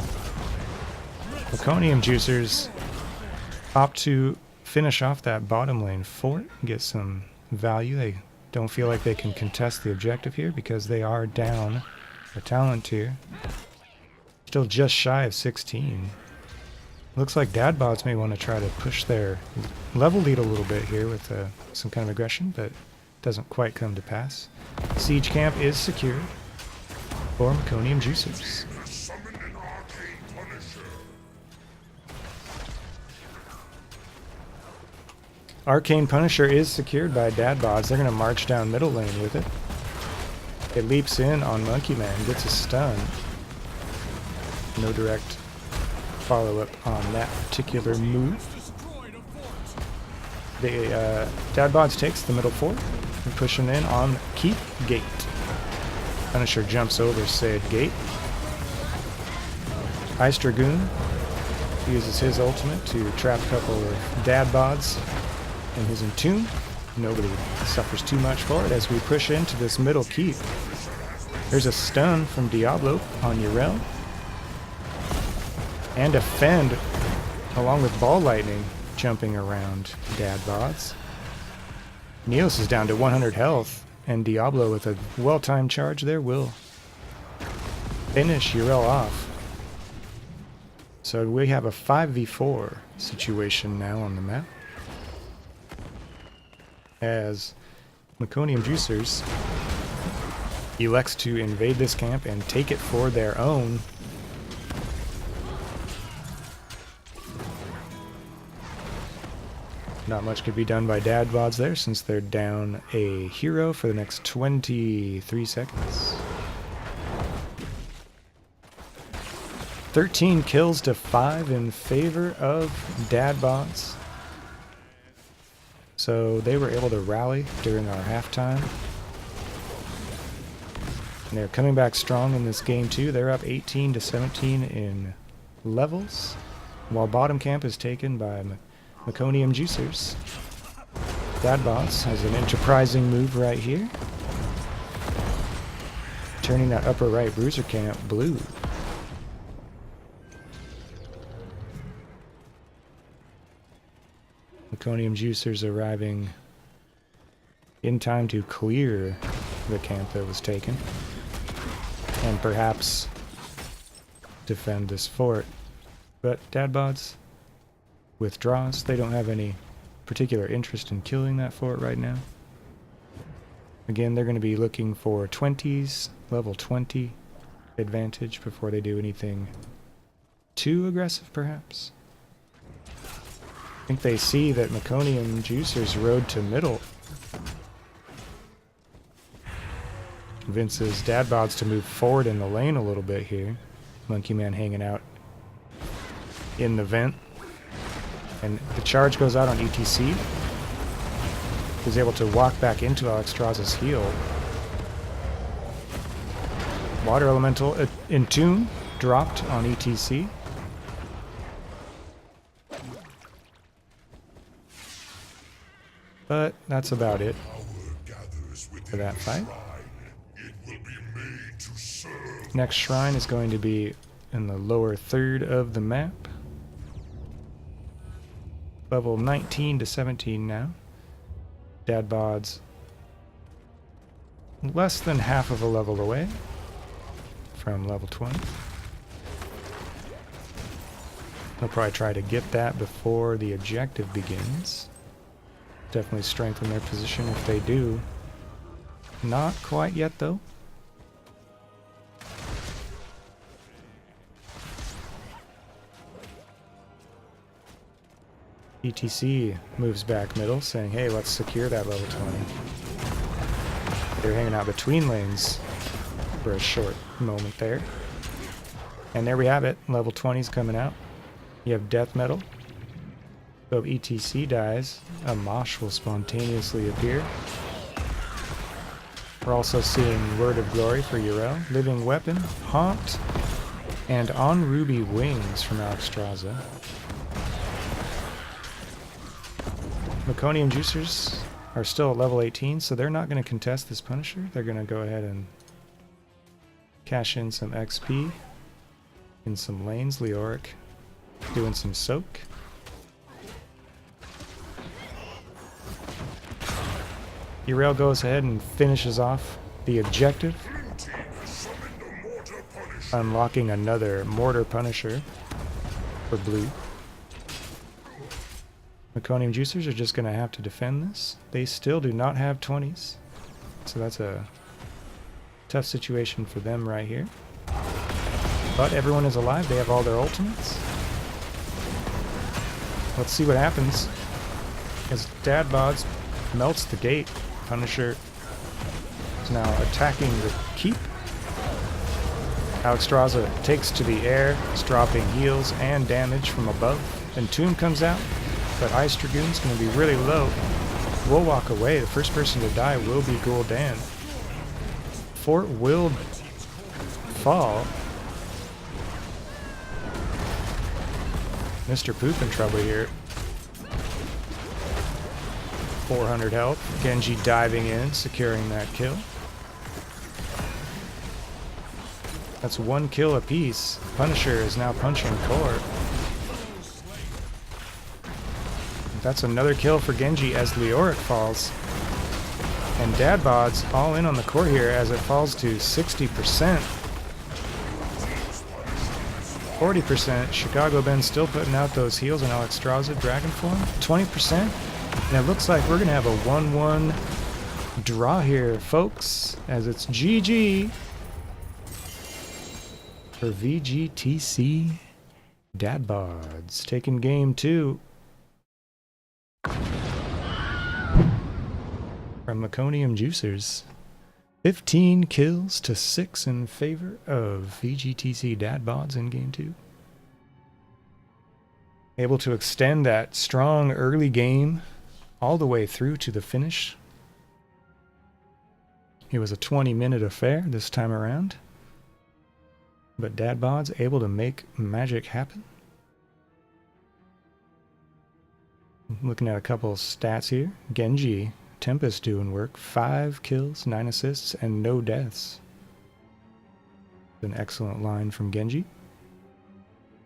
Meconium Juicers opt to finish off that bottom lane fort, get some value. They don't feel like they can contest the objective here because they are down a talent tier. Still just shy of 16. Looks like Dad BODS may want to try to push their level lead a little bit here with some kind of aggression, but doesn't quite come to pass. Siege camp is secured for Meconium Juicers. Arcane Punisher is secured by Dad BODS. They're going to march down middle lane with it. It leaps in on Monkey Man, gets a stun. No direct follow-up on that particular move. Dad BODS takes the middle fort and pushing in on Keep Gate. Punisher jumps over said gate. Ice Dragoon uses his ultimate to trap a couple of Dad BODS in his Entomb. Nobody suffers too much for it as we push into this middle keep. There's a stun from Diablo on Yrel. And a Fend, along with Ball Lightning, jumping around Dad BODS. Neos is down to 100 health, and Diablo with a well-timed charge there will finish Yrel off. So we have a 5v4 situation now on the map, as Meconium Juicers elects to invade this camp and take it for their own. Not much could be done by Dad BODS there since they're down a hero for the next 23 seconds. 13 kills to 5 in favor of Dad BODS. So they were able to rally during our halftime. And they're coming back strong in this game too. They're up 18 to 17 in levels, while bottom camp is taken by Meconium Juicers. Dad BODS has an enterprising move right here, turning that upper right bruiser camp blue. Meconium Juicers arriving in time to clear the camp that was taken and perhaps defend this fort. But Dad BODS withdraws. They don't have any particular interest in killing that fort right now. Again, they're going to be looking for 20s, level 20 advantage before they do anything too aggressive, perhaps. I think they see that Meconium Juicers rode to middle. Convinces Dad BODS to move forward in the lane a little bit here. Monkey Man hanging out in the vent. And the charge goes out on ETC. He's able to walk back into Alexstrasza's heal. Water Elemental Entomb dropped on ETC. But that's about it for that fight. Next shrine is going to be in the lower third of the map. Level 19 to 17 now. Dad BODS less than half of a level away from level 20. They'll probably try to get that before the objective begins. Definitely strengthen their position if they do. Not quite yet though. ETC moves back middle, saying, hey, let's secure that level 20. They're hanging out between lanes for a short moment there. And there we have it. Level 20's coming out. You have Death Metal. So if ETC dies, a Mosh will spontaneously appear. We're also seeing Word of Glory for Yrel, Living Weapon, Haunt, and On Ruby Wings from Alexstrasza. Meconium Juicers are still at level 18, so they're not going to contest this Punisher. They're going to go ahead and cash in some XP in some lanes. Leoric doing some soak. Urael goes ahead and finishes off the objective, unlocking another Mortar Punisher for blue. Meconium Juicers are just going to have to defend this. They still do not have 20s, so that's a tough situation for them right here. But everyone is alive. They have all their ultimates. Let's see what happens as BODS melts the gate. Punisher is now attacking the keep. Alexstrasza takes to the air, is dropping heals and damage from above. Then Tomb comes out, but Ice Dragoon's going to be really low. We'll walk away. The first person to die will be Gul'dan. Fort will fall. Mr. Poop in trouble here. 400 health. Genji diving in, securing that kill. That's 1 kill apiece. Punisher is now punching core. That's another kill for Genji as Leoric falls. And BODS all in on the core here as it falls to 60%. 40%. Chicago Ben still putting out those heals on Alexstrasza Dragon Form. 20%. And it looks like we're going to have a 1-1 draw here, folks, as it's GG for VGTC BODS. Taking game 2 from Meconium Juicers. 15 kills to 6 in favor of VGTC BODS in game 2. Able to extend that strong early game all the way through to the finish. It was a 20-minute affair this time around, but BODS able to make magic happen. Looking at a couple of stats here. Genji, Tempest doing work. 5 kills, 9 assists, and no deaths. An excellent line from Genji.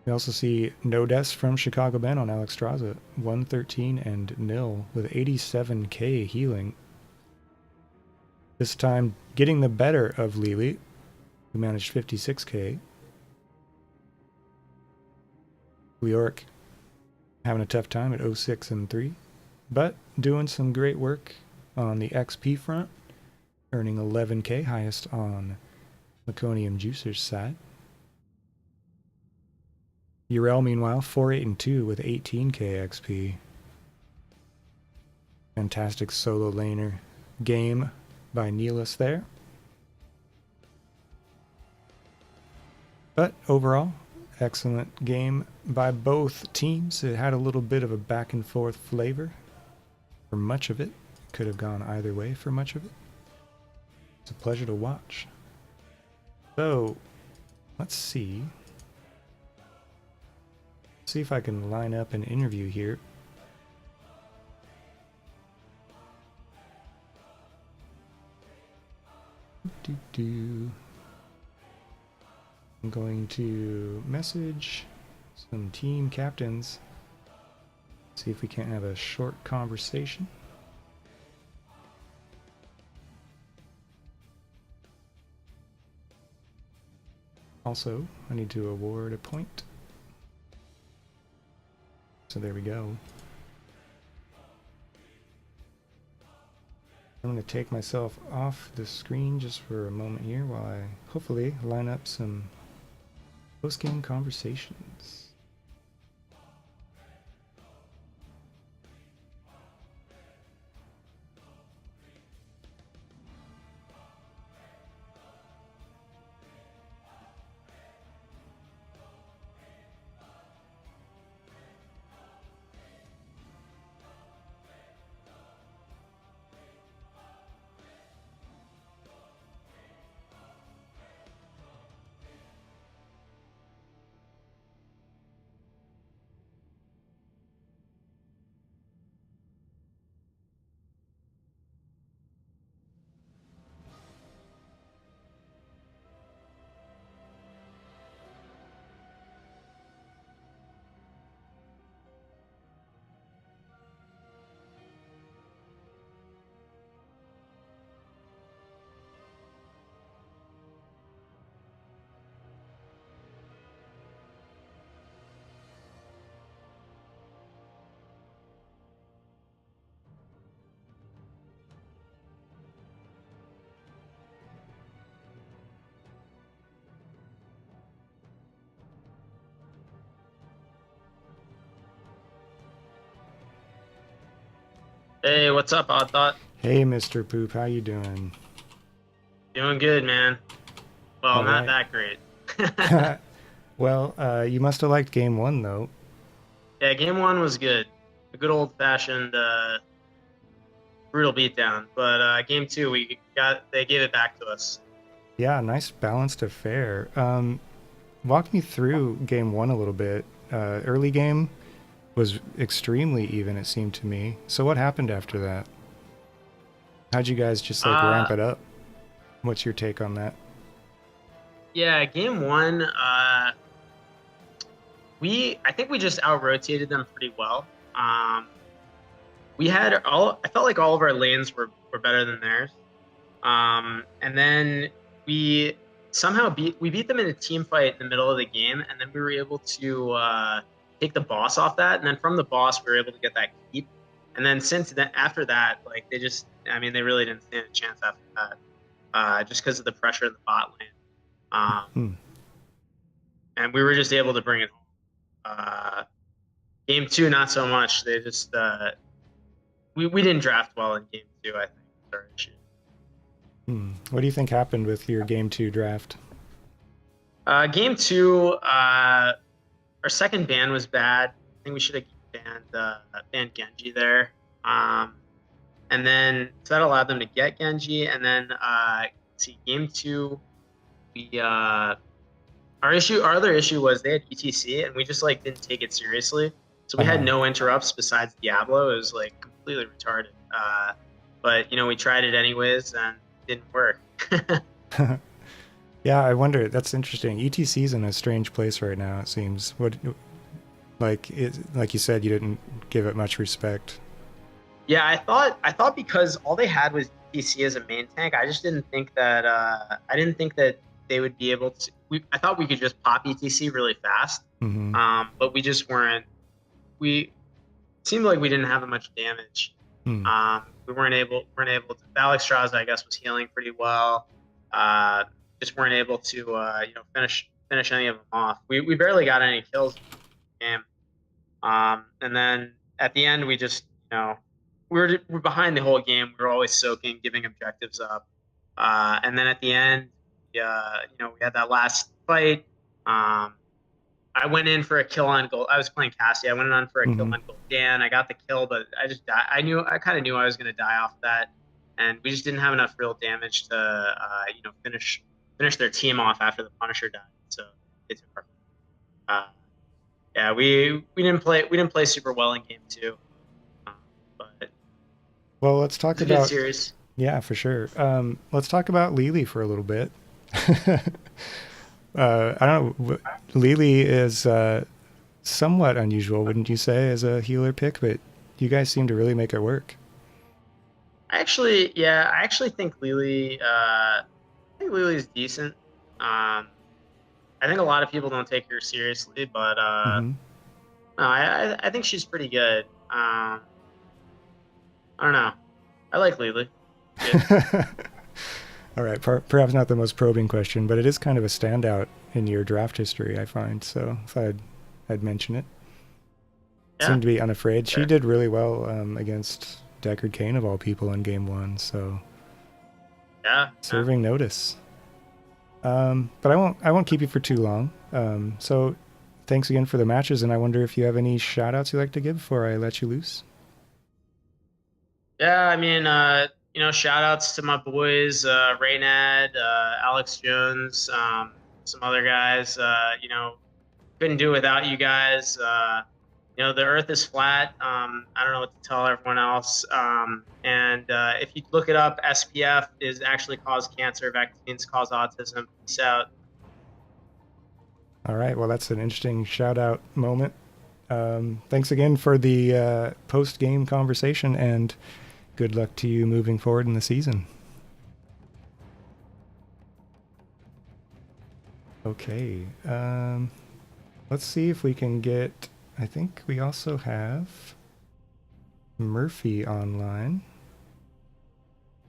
We also see no deaths from Chicago Ben on Alexstrasza. 113 and nil with 87k healing. This time getting the better of Lili, who managed 56k. Leoric having a tough time at 06 and 3, but doing some great work on the XP front, earning 11k, highest on Meconium Juicers' side. Urael, meanwhile, 4-8 and 2 with 18k XP. Fantastic solo laner game by Neelis there. But overall, excellent game by both teams. It had a little bit of a back and forth flavor for much of it. Could have gone either way for much of it. It's a pleasure to watch. So, let's see. See if I can line up an interview here. I'm going to message some team captains. See if we can't have a short conversation. Also, I need to award a point. So there we go. I'm going to take myself off the screen just for a moment here while I hopefully line up some post-game conversations. Hey, what's up, Odd Thought? Hey, Mr. Poop, how you doing? Doing good, man. Well, All not right. that great. Well, you must have liked game one, though. Yeah, game one was good. A good old-fashioned brutal beatdown. But game two, they gave it back to us. Yeah, nice balanced affair. Walk me through game one a little bit. Early game was extremely even, it seemed to me. So what happened after that? How'd you guys just like Uh, ramp it up? What's your take on that? yeah, game one, I think we just out-rotated them pretty well. I felt like all of our lanes were better than theirs. And then we we beat them in a team fight in the middle of the game, and then we were able to take the boss off that, and then from the boss we were able to get that keep. And then since then, after that, like they really didn't stand a chance after that, just because of the pressure in the bot lane. Hmm. And we were just able to bring it home. Game two, not so much. They just we didn't draft well in game two. I think was our issue. What do you think happened with your game two draft? Game two, our second ban was bad. I think we should have banned Genji there. And then so that allowed them to get Genji. And then see game two, our other issue was they had ETC and we just like didn't take it seriously. So we had no interrupts besides Diablo. It was like completely retarded. But we tried it anyways and it didn't work. Yeah, I wonder. That's interesting. ETC's in a strange place right now. It seems. Like you said, you didn't give it much respect. Yeah, I thought because all they had was ETC as a main tank, I just didn't think that they would be able to. I thought we could just pop ETC really fast, Mm-hmm. but we just weren't. We seemed like we didn't have much damage. Hmm. We weren't able to. Alex Strauss, I guess, was healing pretty well. Just weren't able to finish any of them off. We barely got any kills in the game. And then at the end, we just we're behind the whole game. We were always soaking, giving objectives up. And then at the end, we had that last fight. I went in for a kill on gold. I was playing Cassie. I went in for a kill Mm-hmm. on gold. Dan, I got the kill, but I just died. I kind of knew I was going to die off that, and we just didn't have enough real damage to finish their team off after the Punisher died. So they took our. Uh, yeah, we didn't play super well in game two, but Well, let's talk it's a good about. series. Yeah, for sure. Let's talk about Lily for a little bit. I don't know. Lily is somewhat unusual, wouldn't you say, as a healer pick? But you guys seem to really make it work. I actually think Lily's decent. I think a lot of people don't take her seriously, but Mm-hmm. no, I think she's pretty good. I don't know. I like Lily. Good. All right, perhaps not the most probing question, but it is kind of a standout in your draft history, I find. So if I'd mention it. Yeah. Seemed to be unafraid. She Sure. did really well against Deckard Cain of all people in game one. So Yeah. serving notice. But I won't keep you for too long. So thanks again for the matches, and I wonder if you have any shout outs you'd like to give before I let you loose. Yeah, I mean, shout outs to my boys, Raynad, Alex Jones, some other guys. Couldn't do it without you guys. The Earth is flat. I don't know what to tell everyone else. And if you look it up, SPF is actually cause cancer. Vaccines cause autism. Peace out. All right, well, that's an interesting shout out moment. Thanks again for the post game conversation, and good luck to you moving forward in the season. Okay, let's see if we can get. I think we also have Murphy online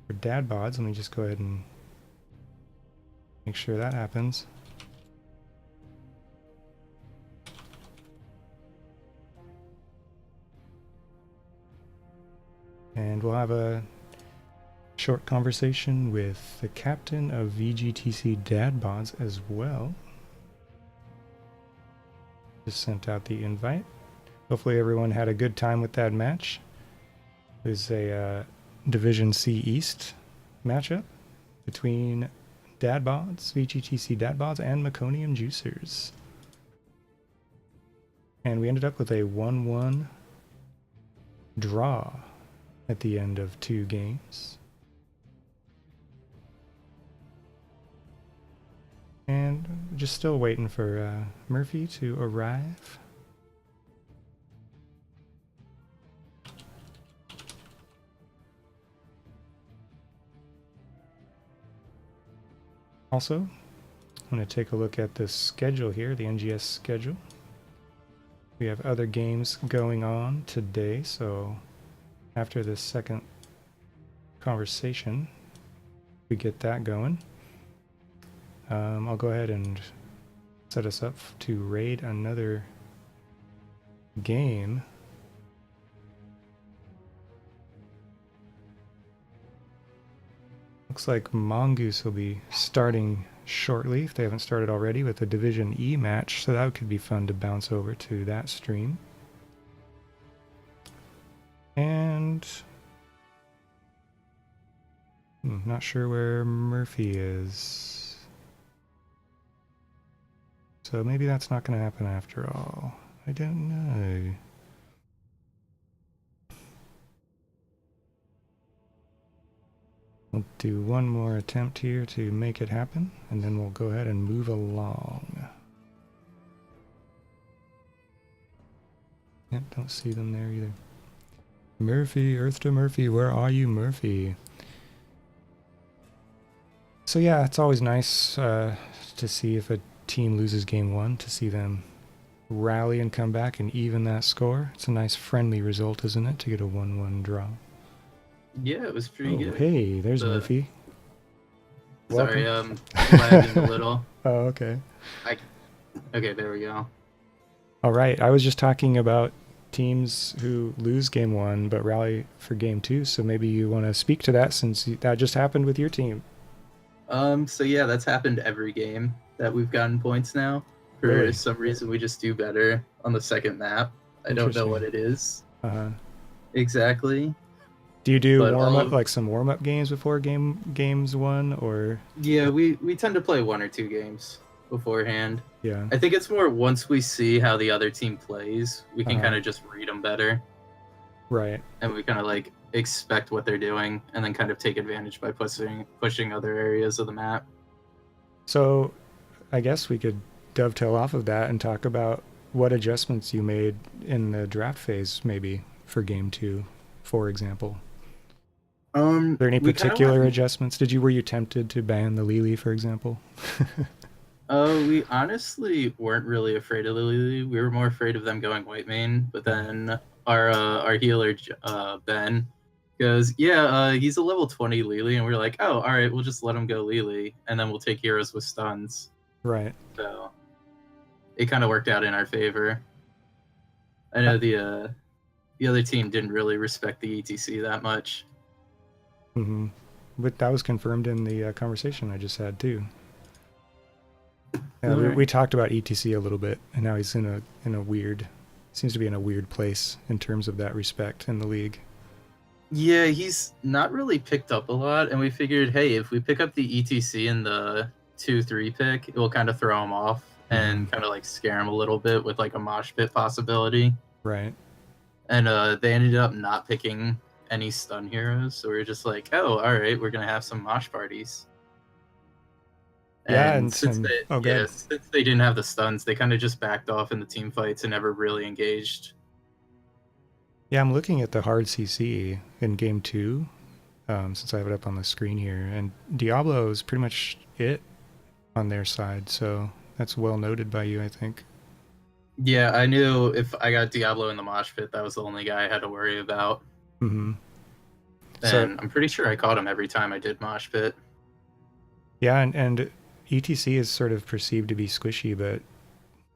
for Dad Bods. Let me just go ahead and make sure that happens. And we'll have a short conversation with the captain of VGTC BODS as well. Just sent out the invite. Hopefully everyone had a good time with that match. It was a Division C East matchup between BODS, VGTC BODS, and Meconium Juicers. And we ended up with a 1-1 draw at the end of 2 games. And just still waiting for Murphy to arrive. Also, I'm going to take a look at the schedule here, the NGS schedule. We have other games going on today, so after this second conversation, we get that going. I'll go ahead and set us up to raid another game. Looks like Mongoose will be starting shortly, if they haven't started already, with a Division E match, so that could be fun to bounce over to that stream. And not sure where Murphy is. So maybe that's not going to happen after all. I don't know. We'll do one more attempt here to make it happen, and then we'll go ahead and move along. Yep, don't see them there either. Murphy, Earth to Murphy, where are you, Murphy? So yeah, it's always nice to see if a team loses game 1, to see them rally and come back and even that score. It's a nice friendly result, isn't it, to get a 1-1 draw? Yeah, it was pretty good. Hey, there's Murphy. Sorry, lagging a little. Oh, okay. Okay, there we go. All right, I was just talking about teams who lose game 1 but rally for game 2, so maybe you want to speak to that since that just happened with your team. So yeah, that's happened every game that we've gotten points now. For Really? some reason, we just do better on the second map. I don't know what it is. Exactly. Do you do But warm up, like some warm up games before games 1, or? Yeah, we tend to play 1 or 2 games beforehand. Yeah. I think it's more once we see how the other team plays, we can kind of just read them better. Right. And we kind of like expect what they're doing, and then kind of take advantage by pushing other areas of the map. So, I guess we could dovetail off of that and talk about what adjustments you made in the draft phase, maybe for game 2, for example. Are there any particular adjustments? Were you tempted to ban the Lily, for example? We honestly weren't really afraid of the Lily. We were more afraid of them going white main. But then our healer Ben goes, yeah, he's a level 20 Lily, and we're like, oh, all right, we'll just let him go Lily, and then we'll take heroes with stuns. Right. So it kind of worked out in our favor. I know the other team didn't really respect the ETC that much. Mm-hmm. But that was confirmed in the conversation I just had too. We talked about ETC a little bit, and now he's seems to be in a weird place in terms of that respect in the league. Yeah, he's not really picked up a lot, and we figured, hey, if we pick up the ETC in the 2-3 pick, it will kind of throw him off and kind of like scare him a little bit with like a mosh pit possibility. Right. And they ended up not picking any stun heroes, so we were just like, oh, all right, we're gonna have some mosh parties. Yeah, since they didn't have the stuns, they kind of just backed off in the team fights and never really engaged. Yeah, I'm looking at the hard CC in game 2, since I have it up on the screen here, and Diablo is pretty much it on their side, so that's well noted by you, I think. Yeah, I knew if I got Diablo in the mosh pit, that was the only guy I had to worry about. Mm-hmm. And I'm pretty sure I caught him every time I did mosh pit. Yeah, and ETC is sort of perceived to be squishy, but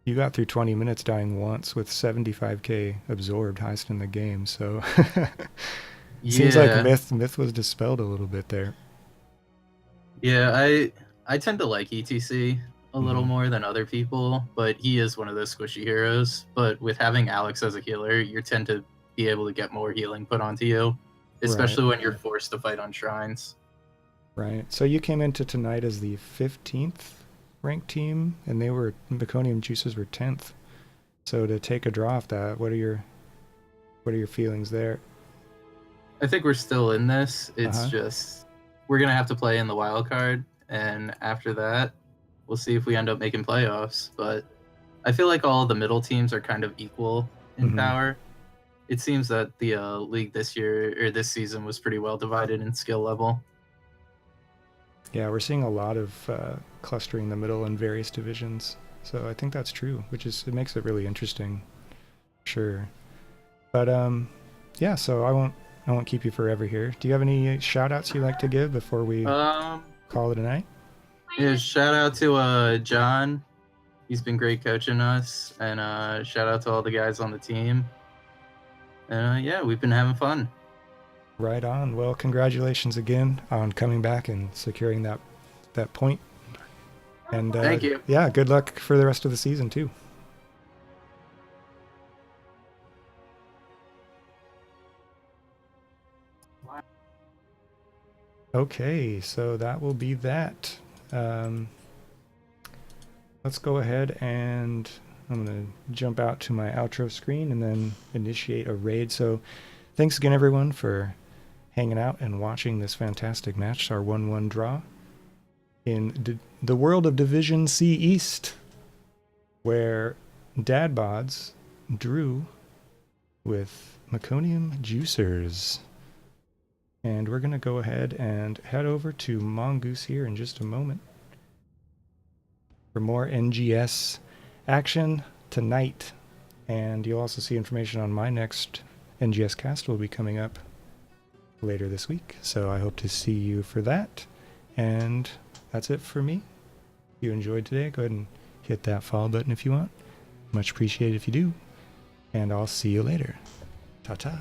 you got through 20 minutes dying once with 75k absorbed, highest in the game, so Seems like Yeah. myth was dispelled a little bit there. Yeah, I tend to like ETC a little Mhm. more than other people, but he is one of those squishy heroes. But with having Alex as a healer, you tend to be able to get more healing put onto you, Right. especially when you're forced to fight on shrines. Right. So you came into tonight as the 15th ranked team, and they were Meconium Juices were 10th. So to take a draw off that, what are your feelings there? I think we're still in this. It's Uh-huh. just we're gonna have to play in the wild card, and after that, we'll see if we end up making playoffs. But I feel like all the middle teams are kind of equal in Mhm. power. It seems that the league this year or this season was pretty well divided in skill level. Yeah, we're seeing a lot of clustering in the middle in various divisions. So I think that's true, it makes it really interesting. Sure. But yeah, so I won't keep you forever here. Do you have any shout outs you'd like to give before we Um, call it a night? yeah, shout out to John. He's been great coaching us, and shout out to all the guys on the team. Yeah, we've been having fun. Right on. Well, congratulations again on coming back and securing that point. And Thank you. yeah, good luck for the rest of the season too. Okay, so that will be that. Let's go ahead and I'm going to jump out to my outro screen and then initiate a raid. So thanks again, everyone, for hanging out and watching this fantastic match, our 1-1 draw in the world of Division C East, where Dad BODS drew with Meconium Juicers. And we're going to go ahead and head over to Mongoose here in just a moment for more NGS action tonight. And you'll also see information on my next NGS cast will be coming up later this week. So I hope to see you for that. And that's it for me. If you enjoyed today, go ahead and hit that follow button if you want. Much appreciated if you do. And I'll see you later. Ta-ta.